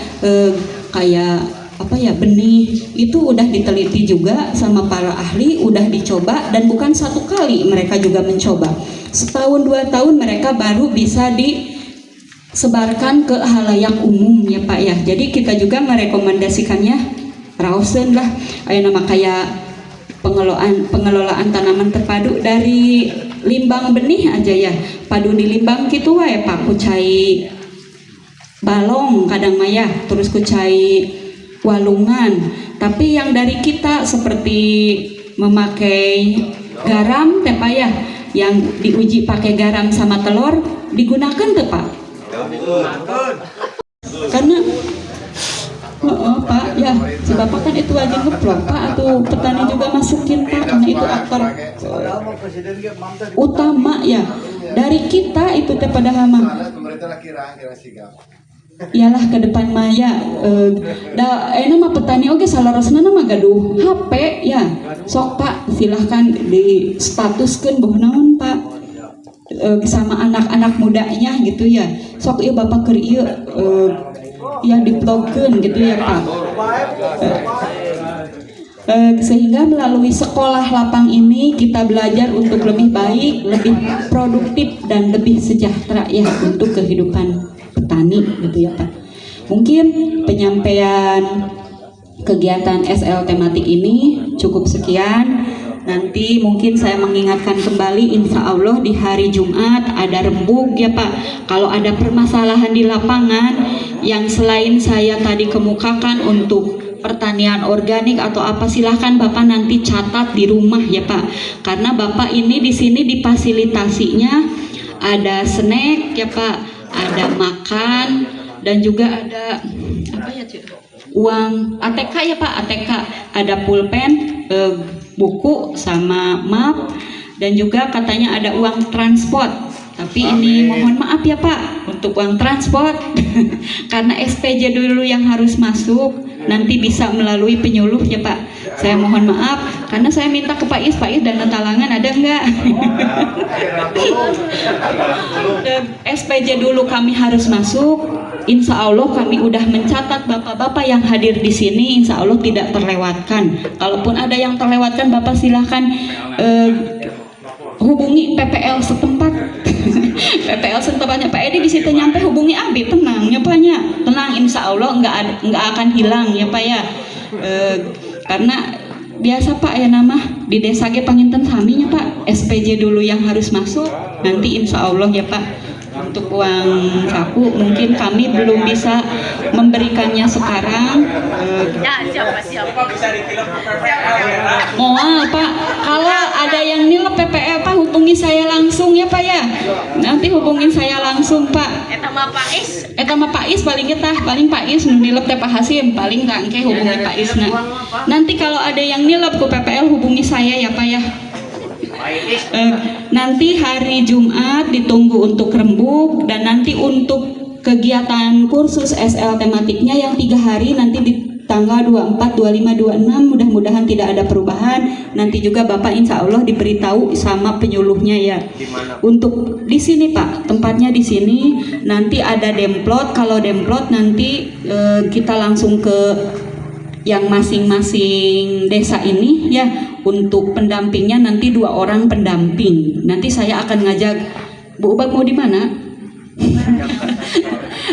kayak apa ya, benih itu udah diteliti juga sama para ahli, udah dicoba, dan bukan satu kali mereka juga mencoba. Setahun 2 tahun mereka baru bisa disebarkan ke halayak umum ya Pak ya. Jadi kita juga merekomendasikannya rausen lah, nama kayak pengelolaan tanaman terpadu dari limbang benih aja ya, padu di limbang gitu ya Pak, kucai balong kadang maya, terus kucai walungan. Tapi yang dari kita seperti memakai garam teh Pak ya, yang diuji pakai garam sama telur digunakan teh Pak, karena Pak ya, si Bapak kan itu aja ngeplok Pak, atau petani juga masukin Pak, karena itu aktor utama ya dari kita itu teh pada hama. Iyalah ke depan maya nama petani oke salarosna nama gaduh HP ya, sok Pak silahkan di statuskan bahwa naon Pak sama anak-anak mudanya gitu ya, sok iya Bapak keur ieu ya diplogkeun gitu ya Pak. Sehingga melalui sekolah lapang ini kita belajar untuk lebih baik, lebih produktif dan lebih sejahtera ya untuk kehidupan petani gitu ya Pak. Mungkin penyampaian kegiatan SL tematik ini cukup sekian. Nanti mungkin saya mengingatkan kembali, insya Allah di hari Jumat ada rembuk ya Pak. Kalau ada permasalahan di lapangan yang selain saya tadi kemukakan untuk pertanian organik atau apa, silahkan Bapak nanti catat di rumah ya Pak. Karena Bapak ini di sini difasilitasinya ada snack ya Pak, ada makan, dan juga ada apa ya Cik? Uang ATK ya Pak, ATK, ada pulpen, buku sama map, dan juga katanya ada uang transport. Tapi ini mohon maaf ya Pak untuk uang transport karena SPJ dulu yang harus masuk, nanti bisa melalui penyuluh ya Pak. Saya mohon maaf karena saya minta ke Pak Is dana talangan ada enggak? SPJ dulu kami harus masuk. Insya Allah kami udah mencatat bapak-bapak yang hadir di sini, insya Allah tidak terlewatkan. Kalaupun ada yang terlewatkan, Bapak silahkan hubungi PPL setempat. PPL setempatnya Pak Edi di situ nyampe hubungi Abi, tenang ya Pak nya, tenang, insya Allah nggak akan hilang ya Pak ya. Karena biasa Pak ya nama di desa ge panginten saminya Pak, SPJ dulu yang harus masuk, nanti insya Allah ya Pak. Untuk uang saku mungkin kami belum bisa memberikannya sekarang. Moal Pak, kalau ada yang nilep PPL Pak hubungi saya langsung ya Pak ya. Nanti hubungin saya langsung Pak. Eta mah Pak Is paling Pak Is nu nilep teh Pak Hasim paling kangke hubungi Pak Is. Nanti kalau ada yang nilep ke PPL hubungi saya ya Pak ya. Nanti hari Jumat ditunggu untuk rembuk, dan nanti untuk kegiatan kursus SL tematiknya yang 3 hari nanti di tanggal 24, 25, 26 mudah-mudahan tidak ada perubahan. Nanti juga Bapak insya Allah diberitahu sama penyuluhnya ya. Untuk di sini Pak, tempatnya di sini nanti ada demplot. Kalau demplot nanti kita langsung ke yang masing-masing desa ini ya. Untuk pendampingnya nanti 2 orang pendamping. Nanti saya akan ngajak Bu Ubag mau di mana?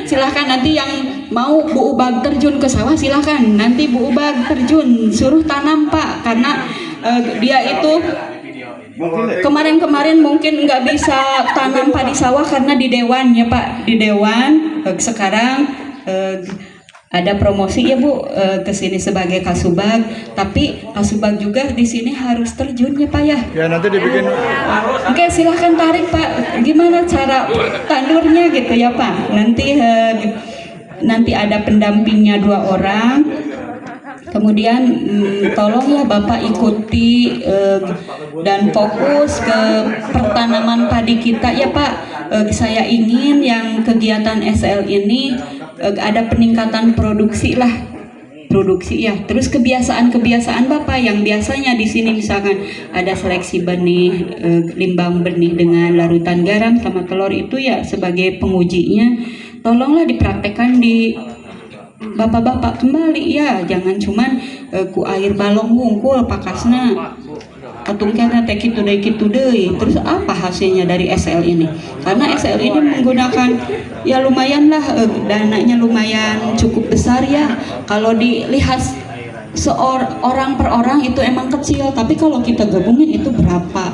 Silahkan nanti yang mau Bu Ubag terjun ke sawah silahkan. Nanti Bu Ubag terjun suruh tanam Pak, karena dia itu kemarin mungkin nggak bisa tanam padi sawah karena di dewan ya Pak, di dewan. Sekarang ada promosi ya Bu ke sini sebagai Kasubag, tapi Kasubag juga di sini harus terjun ya Pak ya. Ya nanti dibikin. Oke, silahkan tarik Pak. Gimana cara tandurnya gitu ya Pak? Nanti ada pendampingnya 2 orang. Kemudian tolonglah Bapak ikuti dan fokus ke pertanaman padi kita ya Pak. Saya ingin yang kegiatan SL ini ada peningkatan produksi lah produksi ya. Terus kebiasaan-kebiasaan Bapak yang biasanya di sini misalkan ada seleksi benih, limbang benih dengan larutan garam sama telur itu ya sebagai pengujinya tolonglah dipraktekkan di Bapak-bapak kembali ya, jangan cuman ku air balong wungkul pakasna atung kena teh kitu deui. Terus apa hasilnya dari SL ini? Karena SL ini menggunakan ya lumayan lah dananya lumayan cukup besar ya. Kalau dilihat seorang per orang itu emang kecil, tapi kalau kita gabungin itu berapa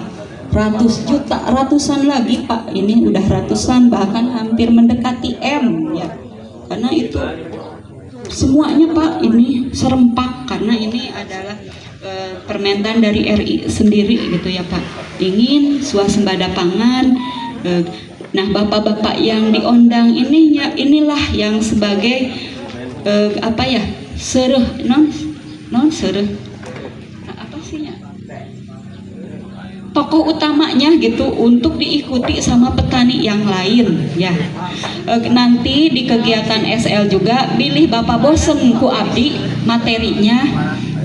ratus juta, ratusan lagi Pak. Ini udah ratusan, bahkan hampir mendekati M ya. Karena itu semuanya Pak ini serempak, karena ini adalah permentan dari RI sendiri gitu ya Pak. Ingin swasembada pangan. Nah bapak-bapak yang diundang ini ya inilah yang sebagai apa ya sereh non sereh apa sih ya tokoh utamanya gitu untuk diikuti sama petani yang lain ya. Nanti di kegiatan SL juga pilih bapak bosen ku abdi materinya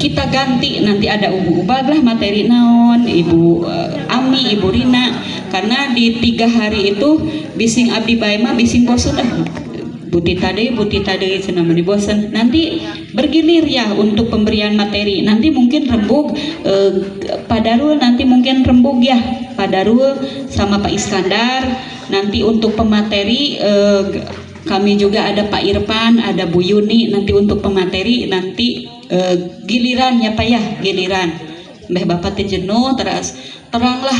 kita ganti, nanti ada Ibu Ubag lah materi naon, Ibu Ami, Ibu Rina, karena di 3 hari itu bising abdi bae mah bising bosen butita deui cenah mah bosen. Nanti bergilir ya untuk pemberian materi. Nanti mungkin rembug Pak Darul, nanti mungkin rembug ya Pak Darul sama Pak Iskandar. Nanti untuk pemateri kami juga ada Pak Irfan, ada Bu Yuni. Nanti untuk pemateri nanti giliran ya Pak ya, giliran. Mbah Bapak teh jenuh teranglah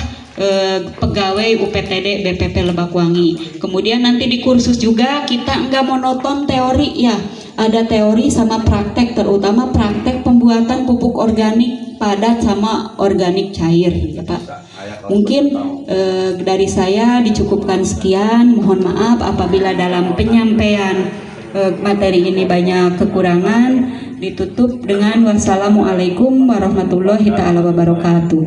pegawai UPTD BPP Lebakwangi. Kemudian nanti di kursus juga kita enggak monoton teori ya, ada teori sama praktek, terutama praktek pembuatan pupuk organik padat sama organik cair ya Pak. Mungkin dari saya dicukupkan sekian. Mohon maaf apabila dalam penyampaian materi ini banyak kekurangan. Ditutup dengan wassalamualaikum warahmatullahi taala wabarakatuh.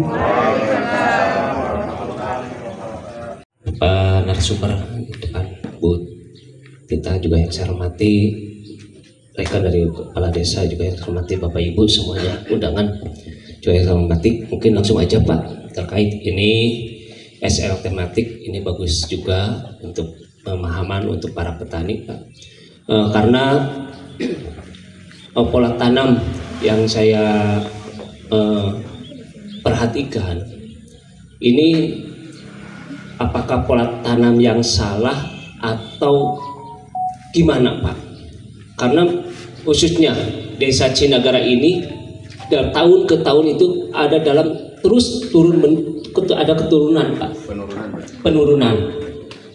Pak narasumber depan Bu Tita juga yang saya hormati, rekan dari kepala desa juga yang saya hormati, Bapak Ibu semuanya undangan juga yang saya hormati. Mungkin langsung aja Pak, terkait ini SL tematik ini bagus juga untuk pemahaman untuk para petani Pak, karena pola tanam yang saya perhatikan ini apakah pola tanam yang salah atau gimana Pak? Karena khususnya desa Cinagara ini dari tahun ke tahun itu ada dalam terus ada keturunan Pak, penurunan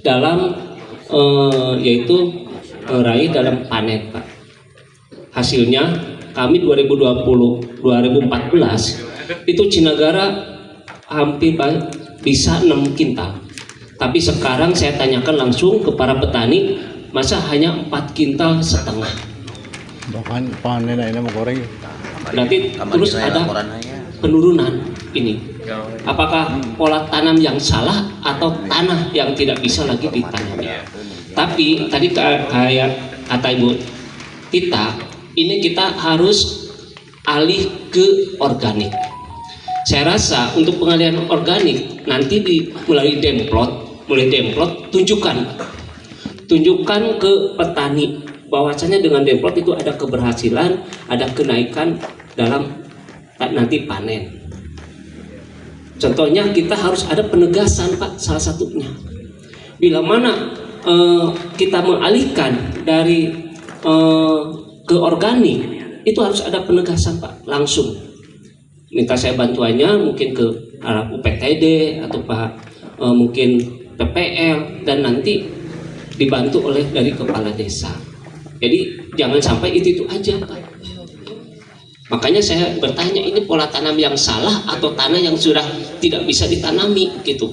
dalam yaitu raih dalam panen Pak. Hasilnya kami 2014 itu Cinagara hampir bisa 6 kintal. Tapi sekarang saya tanyakan langsung ke para petani, masa hanya 4,5 kintal. Bahkan panen ini mau goreng. Berarti terus ada penurunan ini. Apakah pola tanam yang salah atau tanah yang tidak bisa lagi ditanami? Tapi tadi kayak kata Ibu Tita, ini kita harus alih ke organik. Saya rasa untuk pengalihan organik nanti mulai demplot tunjukkan ke petani bahwasanya dengan demplot itu ada keberhasilan, ada kenaikan dalam nanti panen. Contohnya kita harus ada penegasan Pak, salah satunya. Bila mana kita mengalihkan dari ke organik, itu harus ada penegasan Pak, langsung. Minta saya bantuannya mungkin ke arah UPTD atau Pak mungkin PPL, dan nanti dibantu oleh dari kepala desa. Jadi jangan sampai itu aja Pak. Makanya saya bertanya, ini pola tanam yang salah atau tanah yang sudah tidak bisa ditanami gitu.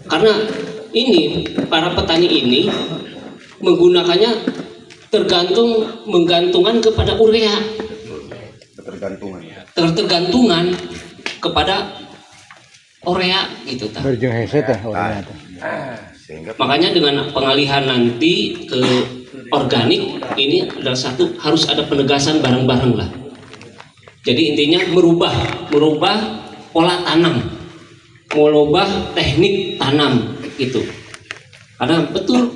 Karena ini para petani ini menggunakannya menggantungkan kepada urea, tergantungan kepada urea gitu. Berjeng heset Makanya dengan pengalihan nanti ke organik ini adalah satu, harus ada penegasan bareng-bareng lah. Jadi intinya merubah pola tanam, merubah teknik tanam gitu. Karena betul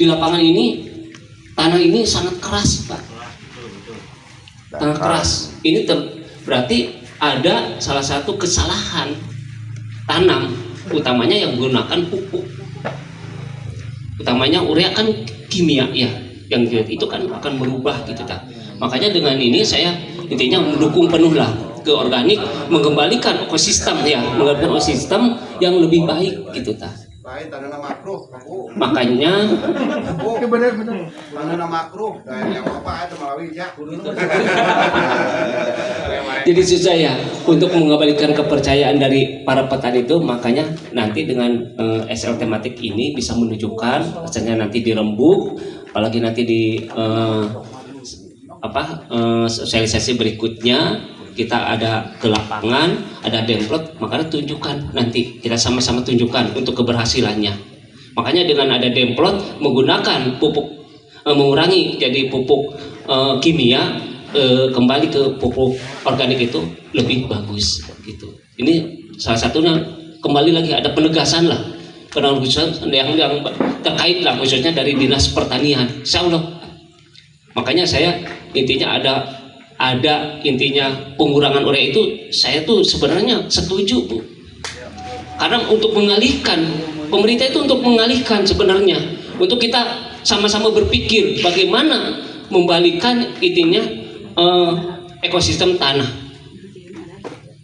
di lapangan ini tanah ini sangat keras, Pak. Tanah keras. Ini berarti ada salah satu kesalahan tanam, utamanya yang menggunakan pupuk. Utamanya urea kan kimia ya, yang itu kan akan merubah gitu ta. Makanya dengan ini saya intinya mendukung penuh lah ke organik, mengembalikan ekosistem ya, mengembalikan ekosistem yang lebih baik gitu ta. Lain tanah makruh, Makanya bener. Tanah makruh, dan yang apa ada melalui ya. jadi susah ya untuk mengembalikan kepercayaan dari para petani itu. Makanya nanti dengan SL tematik ini bisa menunjukkan, misalnya nanti dirembuk, apalagi nanti di sosialisasi berikutnya kita ada ke lapangan, ada demplot, makanya tunjukkan nanti kita sama-sama tunjukkan untuk keberhasilannya. Makanya dengan ada demplot menggunakan pupuk mengurangi jadi pupuk kimia, kembali ke pupuk organik itu lebih bagus gitu. Ini salah satunya, kembali lagi ada penegasan lah, penegasan yang terkait lah khususnya dari Dinas Pertanian, insya Allah. Makanya saya intinya ada intinya pengurangan urea itu, saya tuh sebenarnya setuju Bu, karena untuk mengalihkan pemerintah itu, untuk mengalihkan sebenarnya, untuk kita sama-sama berpikir bagaimana membalikkan intinya ekosistem tanah.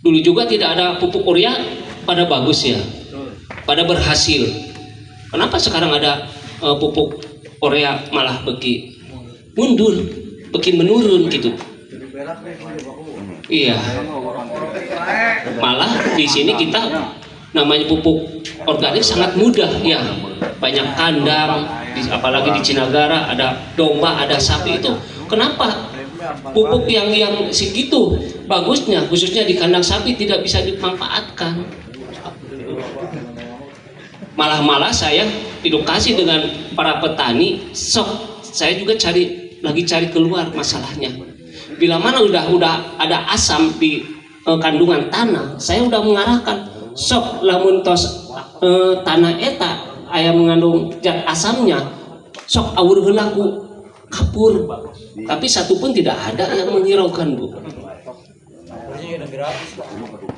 Dulu juga tidak ada pupuk urea pada bagus ya, pada berhasil. Kenapa sekarang ada pupuk urea malah beki mundur, beki menurun gitu? Iya, malah di sini kita namanya pupuk organik sangat mudah ya, banyak kandang, apalagi di Cinagara ada domba, ada sapi itu. Kenapa pupuk yang segitu bagusnya, khususnya di kandang sapi, tidak bisa dimanfaatkan? Malah saya edukasi dengan para petani, saya juga lagi cari keluar masalahnya. Bila mana udah ada asam di kandungan tanah, saya udah mengarahkan lamun tos tanah eta aya mengandung zat asamnya, sok awur heula ku kapur. Tapi satu pun tidak ada yang menghiraukan Bu.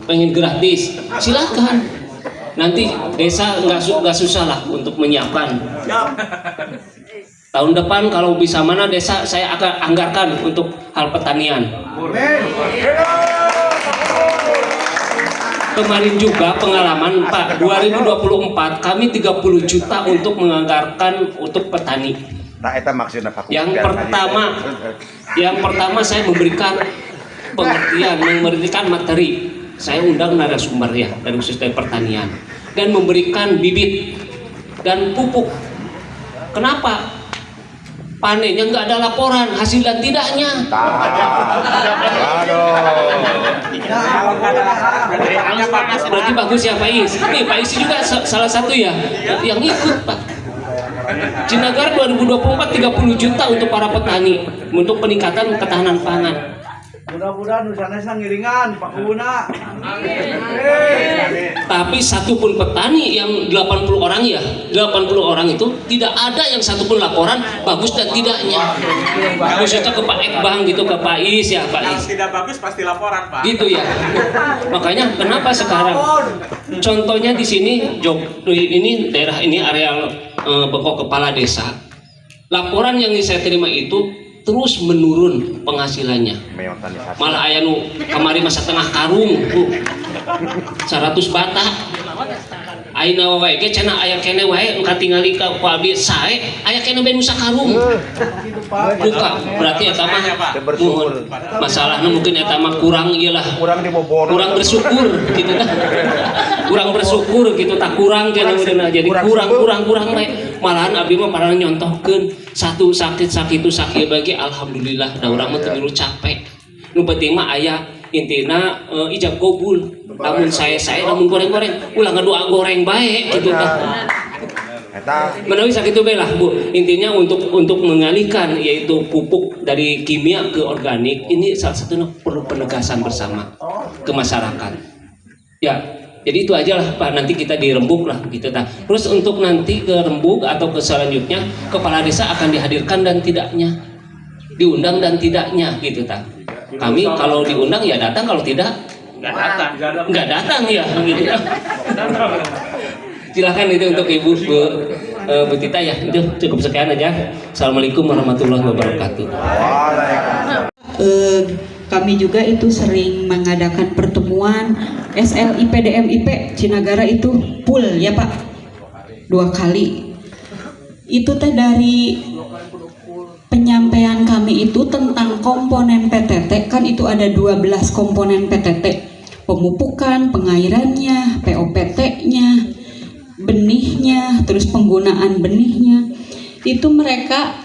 Pengen gratis, silakan. Nanti desa nggak susah lah untuk menyiapkan. Tahun depan kalau bisa mana desa saya akan anggarkan untuk hal pertanian. Kemarin juga pengalaman Pak, 2024 kami 30 juta untuk menganggarkan untuk petani. Nah, itu maksudnya Pak. Yang pertama saya memberikan pengertian, memberikan materi. Saya undang narasumber ya dari khusus dari pertanian, dan memberikan bibit dan pupuk. Kenapa? Panennya nggak ada laporan hasil dan tidaknya. Berarti bagus ya Pak Is. Nih Pak Is juga salah satu ya yang ikut Pak. Cinagara 2024 30 juta untuk para petani untuk peningkatan ketahanan pangan. Mudah-mudahan Nusanesa ngiringan Pak Kuna. Tapi satu pun petani yang 80 orang ya, 80 orang itu tidak ada yang satu pun laporan bagus dan tidaknya. Khususnya ke Pak Ekbang gitu, ke Pak Is ya, Pak Is. Yang tidak bagus pasti laporan Pak. Gitu ya. Makanya kenapa sekarang? Contohnya di sini ini daerah ini areal Bekok Kepala Desa. Laporan yang saya terima itu terus menurun penghasilannya. Malah aya nu kamari masa tengah karung Bu. 100 bata. Aina wae ge cenah aya kene wae engka tingali ka abdi sae aya kene bae nu sakarung. Buka berarti eta mah masalahna mungkin eta mah kurang ieu lah. Kurang bersyukur gitu tah. Kurang bersyukur gitu tak kurang kena jadi kurang bae. Malahan abdi mah parana nyontohkeun satu sakit bagi alhamdulillah da urang mah teu milu capek. Nu penting mah aya intina ijab kabul. Lamun saya lamun goreng-goreng ulah ngadoa goreng bae gitu tah. Menawi sakit itu lah Bu. Intinya untuk mengalihkan yaitu pupuk dari kimia ke organik ini salah satunya perlu penegasan bersama ke masyarakat. Ya, jadi itu aja lah Pak. Nanti kita di Rembug lah gitu. Nah, terus untuk nanti ke Rembug atau ke selanjutnya kepala desa akan dihadirkan dan tidaknya, diundang dan tidaknya gitu ta. Kami kalau diundang ya datang, kalau tidak nggak datang ya gitu. Silahkan itu untuk Ibu Bu Tita ya. Itu cukup sekian aja. Assalamualaikum warahmatullahi wabarakatuh. Kami juga itu sering mengadakan pertemuan SLIP DMIP Cinagara itu full ya Pak 2 kali. Itu teh dari penyampaian kami itu tentang komponen PTT, kan itu ada 12 komponen PTT, pemupukan, pengairannya, POPT-nya, benihnya, terus penggunaan benihnya. Itu mereka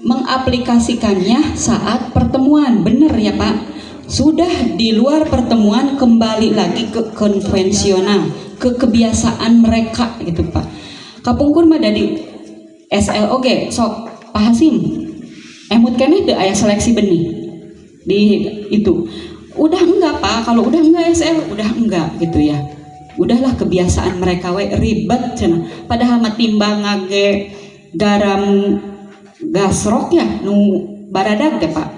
mengaplikasikannya saat pertemuan, benar ya Pak? Sudah di luar pertemuan kembali lagi ke konvensional, ke kebiasaan mereka gitu Pak. Kapungkur mah dari SLOG, sok Pak Hasim, emut kene teu aya seleksi benih di itu. Udah enggak Pak, kalau udah enggak SL, udah enggak gitu ya. Udahlah kebiasaan mereka we ribet cenah. Padahal mah timbang ngage garam gasrok ya nu baradag teh Pak.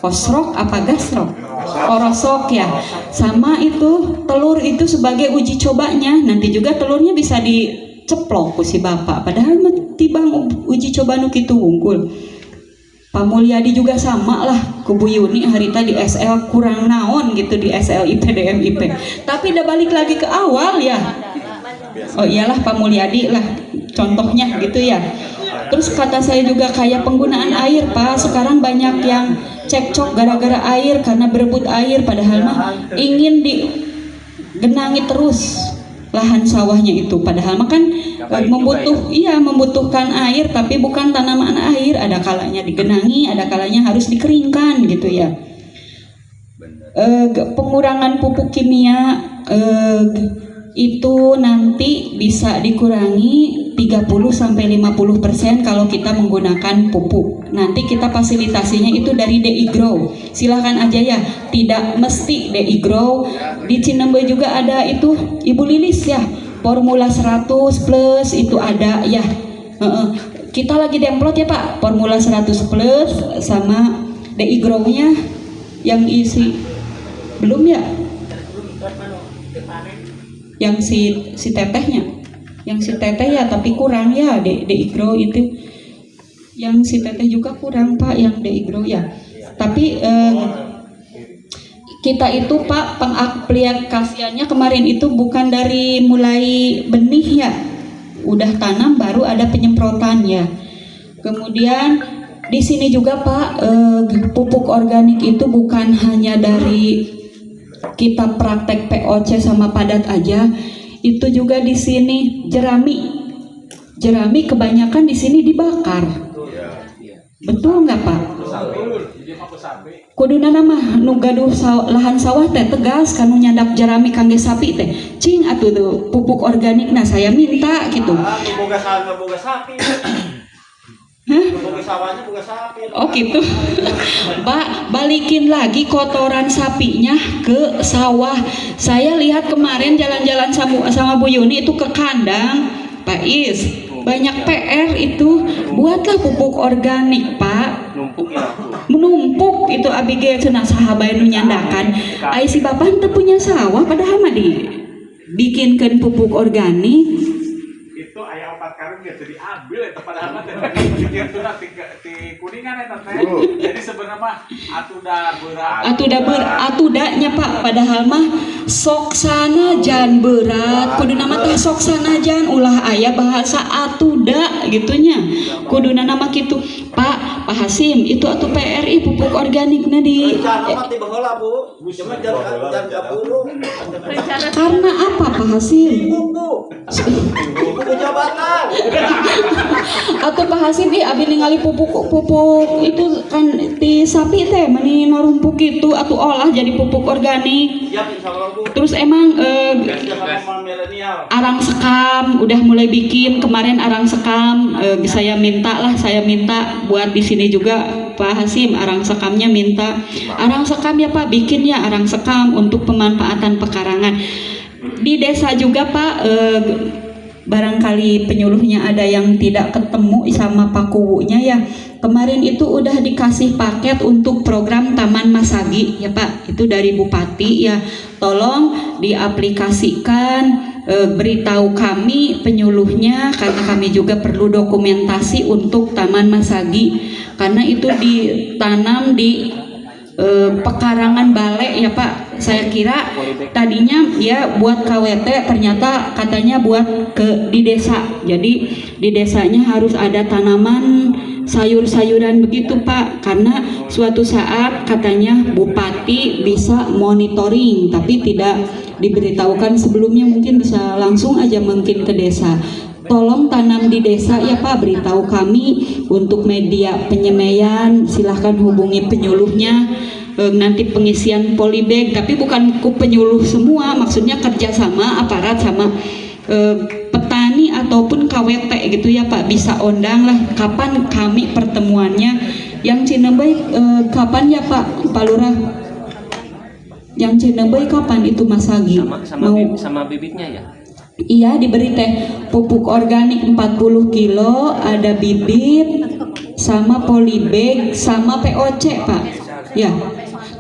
Kosrok apa gasrok? Korosok ya. Sama itu telur itu sebagai uji cobanya. Nanti juga telurnya bisa diceplok ku si Bapak. Padahal mah tibang uji coba nu kitu unggul. Pak Mulyadi juga sama lah, ku Bu Yuni harita di SL kurang naon gitu di SLIP DMIP. Tapi udah balik lagi ke awal ya. Oh iyalah Pak Mulyadi lah contohnya gitu ya. Terus kata saya juga kayak penggunaan air Pak, sekarang banyak yang cekcok gara-gara air karena berebut air, padahal mah ingin digenangi terus lahan sawahnya itu, padahal mah kan membutuhkan air tapi bukan tanaman air, ada kalanya digenangi, ada kalanya harus dikeringkan gitu ya. Pengurangan pupuk kimia itu nanti bisa dikurangi 30-50% kalau kita menggunakan pupuk. Nanti kita fasilitasinya itu dari DI Grow. Silahkan aja ya, tidak mesti DI Grow. Di Cinembe juga ada itu Ibu Lilis ya, Formula 100 plus itu ada ya. Kita lagi demplot ya Pak, Formula 100 plus sama DI Grow-nya yang isi belum ya? Yang si tetehnya. Yang si teteh ya tapi kurang ya DI Grow itu. Yang si teteh juga kurang Pak yang DI Grow ya. Tapi kita itu Pak pengaplikasiannya kemarin itu bukan dari mulai benih ya, udah tanam baru ada penyemprotan ya. Kemudian di sini juga Pak pupuk organik itu bukan hanya dari kita praktek POC sama padat aja, itu juga di sini jerami kebanyakan di sini dibakar. Betul nggak Pak? Kuduna nama nu gaduh lahan sawah teh tegas kanu nyandak jerami kangge sapi teh cing atuh tuh pupuk organik. Nah saya minta gitu. Boga sapi. Oh gitu. Balikin lagi kotoran sapinya ke sawah. Saya lihat kemarin jalan-jalan sama Bu Yuni itu ke kandang Pak Is, banyak PR itu. Buatlah pupuk organik Pak. Menumpuk itu abg cenah sahabat nu nyandakan ai si bapak teu punya sawah padahal mah bikinkeun pupuk organik. Itu aya 4 karung gitu diambil eta padahal mah teh di kuningan eta teh. Jadi sebenarnya mah atudanya Pak, padahal mah sok sanajan berat kuduna mah teh sok sanajan ulah aya bahasa atuda gitunya kuduna nama kitu Pak Hasim. Itu atuh PRI pupuk organikna di mati baheula Bu. Cuma jangan kaburu. Karena apa Pak Hasim. Buku jabatan. Atau Pak Hasim abi ningali pupuk itu kan ti sapi teh meni narumpuk itu atau olah jadi pupuk organik. Terus emang arang sekam udah mulai bikin kemarin arang sekam saya minta buat di sini juga Pak Hasim arang sekamnya minta arang sekam ya Pak bikin ya arang sekam untuk pemanfaatan pekarangan di desa juga Pak. Barangkali penyuluhnya ada yang tidak ketemu sama Pak Kuwunya ya. Kemarin itu udah dikasih paket untuk program Taman Masagi ya Pak. Itu dari Bupati ya. Tolong diaplikasikan, beritahu kami penyuluhnya karena kami juga perlu dokumentasi untuk Taman Masagi. Karena itu ditanam di pekarangan balai ya Pak. Saya kira tadinya ya buat KWT ternyata katanya buat di desa. Jadi di desanya harus ada tanaman sayur-sayuran begitu Pak. Karena suatu saat katanya Bupati bisa monitoring tapi tidak diberitahukan sebelumnya, mungkin bisa langsung aja mungkin ke desa. Tolong tanam di desa ya Pak, beritahu kami untuk media penyemaian, silahkan hubungi penyuluhnya. Nanti pengisian polybag, tapi bukan ku penyuluh semua, maksudnya kerjasama aparat sama petani ataupun KWT gitu ya Pak, bisa undang lah kapan kami pertemuannya. Yang Cinembay kapan ya Pak Lurah? Yang Cinembay kapan itu Mas Agi? Sama bibitnya ya? Iya diberi teh pupuk organik 40 kilo, ada bibit sama polybag sama POC Pak ya.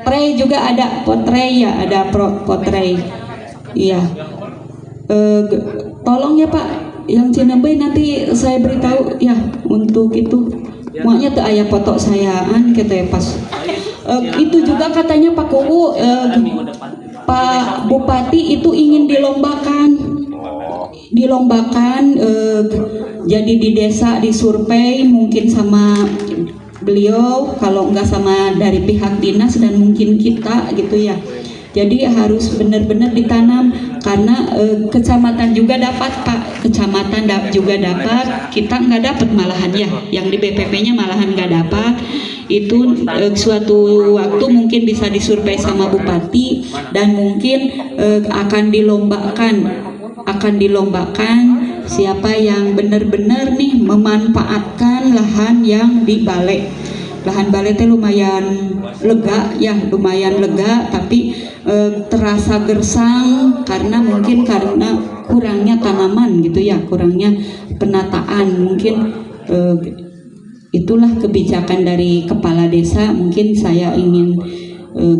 Tray juga ada, pot tray ya, ada pot tray. Iya. Tolong ya Pak, yang Cinembay nanti saya beritahu ya untuk itu. Makanya tuh ayah foto sayaan kita ya pas. Itu juga katanya Pak Kuwu, Pak Bupati itu ingin dilombakan jadi di desa disurvei mungkin sama beliau, kalau enggak sama dari pihak dinas dan mungkin kita gitu ya. Jadi harus benar-benar ditanam karena kecamatan juga dapat Pak, kecamatan juga dapat, kita nggak dapat malahan ya, yang di BPP-nya malahan nggak dapat. Itu suatu waktu mungkin bisa disurvei sama Bupati dan mungkin akan dilombakan siapa yang benar-benar nih memanfaatkan lahan yang di balai. Lahan balai teh lumayan lega ya, tapi terasa gersang karena mungkin karena kurangnya tanaman gitu ya, kurangnya penataan. Mungkin itulah kebijakan dari kepala desa. Mungkin saya ingin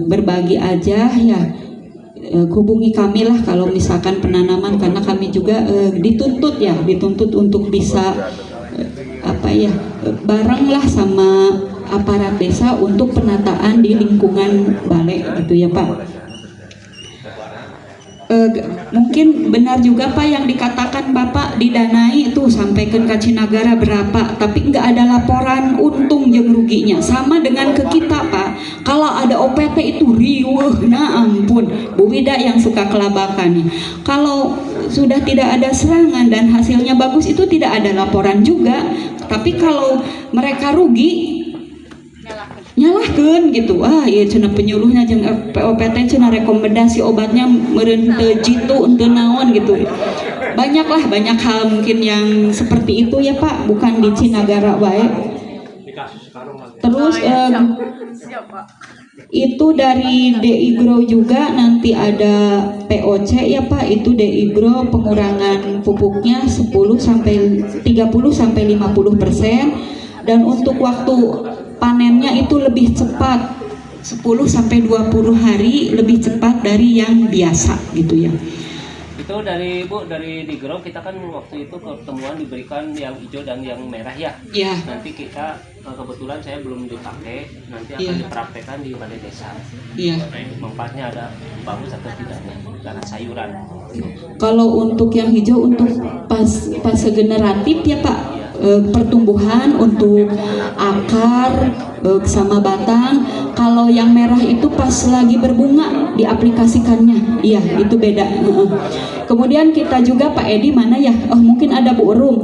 berbagi aja ya. Hubungi kami lah kalau misalkan penanaman, karena kami juga dituntut untuk bisa bareng lah sama aparat desa untuk penataan di lingkungan balai gitu ya Pak. Mungkin benar juga Pak yang dikatakan Bapak didanai itu sampai ke Cinagara berapa, tapi nggak ada laporan untung yang ruginya. Sama dengan ke kita Pak, kalau ada OPT itu riweuh, nah ampun, Bu Wida yang suka kelabakan. Kalau sudah tidak ada serangan dan hasilnya bagus itu tidak ada laporan juga. Tapi kalau mereka rugi nyalahkan gitu, iya cina penyuluhnya jeung POPT cina rekomendasi obatnya meureun teu jitu teu naon gitu. Banyak hal mungkin yang seperti itu ya Pak, bukan di Cinagara wae. Terus itu dari DI Grow juga nanti ada POC ya Pak, itu DI Grow pengurangan pupuknya 30 sampai 50% dan untuk waktu panennya itu lebih cepat, 10 sampai 20 hari lebih cepat dari yang biasa gitu ya. Itu dari Bu, dari di Grow kita kan waktu itu pertemuan diberikan yang hijau dan yang merah ya. Iya. Nanti kita kebetulan saya belum dipakai, nanti akan dipraktekkan di balai desa. Iya. Manfaatnya ada bagus atau tidaknya karena sayuran. Kalau untuk yang hijau untuk fase generatif ya Pak, pertumbuhan untuk akar sama batang. Kalau yang merah itu pas lagi berbunga diaplikasikannya. Iya, itu beda. Kemudian kita juga Pak Edi mana ya? Oh, mungkin ada Bu Rum.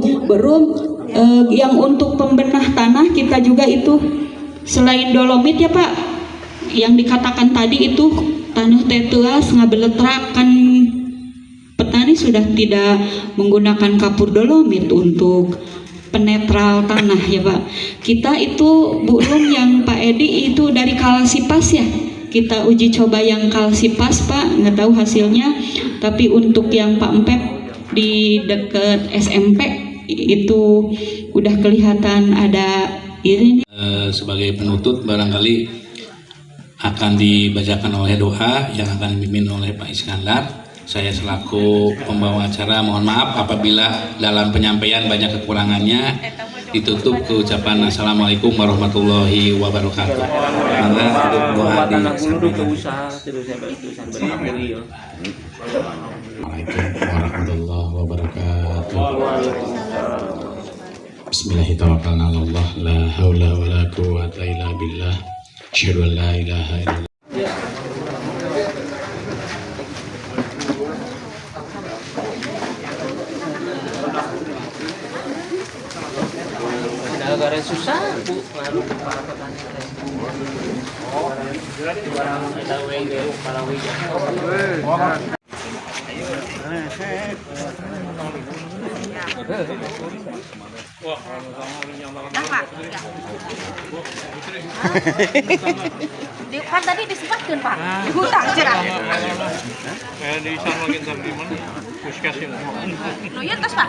Yang untuk pembenah tanah kita juga itu selain dolomit ya Pak, yang dikatakan tadi itu tanah teteas ngabeletrak, kan petani sudah tidak menggunakan kapur dolomit untuk penetral tanah ya Pak. Kita itu Bu Rum yang Pak Edi itu dari Kalsipas ya, kita uji coba yang Kalsipas Pak, nggak tahu hasilnya. Tapi untuk yang Pak Empep di dekat SMP itu udah kelihatan ada ini. Sebagai penutup barangkali akan dibacakan oleh doa yang akan dipimpin oleh Pak Iskandar. Saya selaku pembawa acara mohon maaf apabila dalam penyampaian banyak kekurangannya. Ditutup ke ucapan Assalamualaikum warahmatullahi wabarakatuh. Maka untuk doa disampaikan. Assalamualaikum warahmatullahi wabarakatuh. Bismillahirrahmanirrahim. La haula wala quwwata illa billah. Asyhadu an la ilaha illallah. Negara susah Bu ngaruh para petani. Barang ada wege para wege. Kan tadi disebutkan Pak, di hutang cerah. Kayak di sana lagi tapi mana? Puskesmas. Lo ya tas Pak.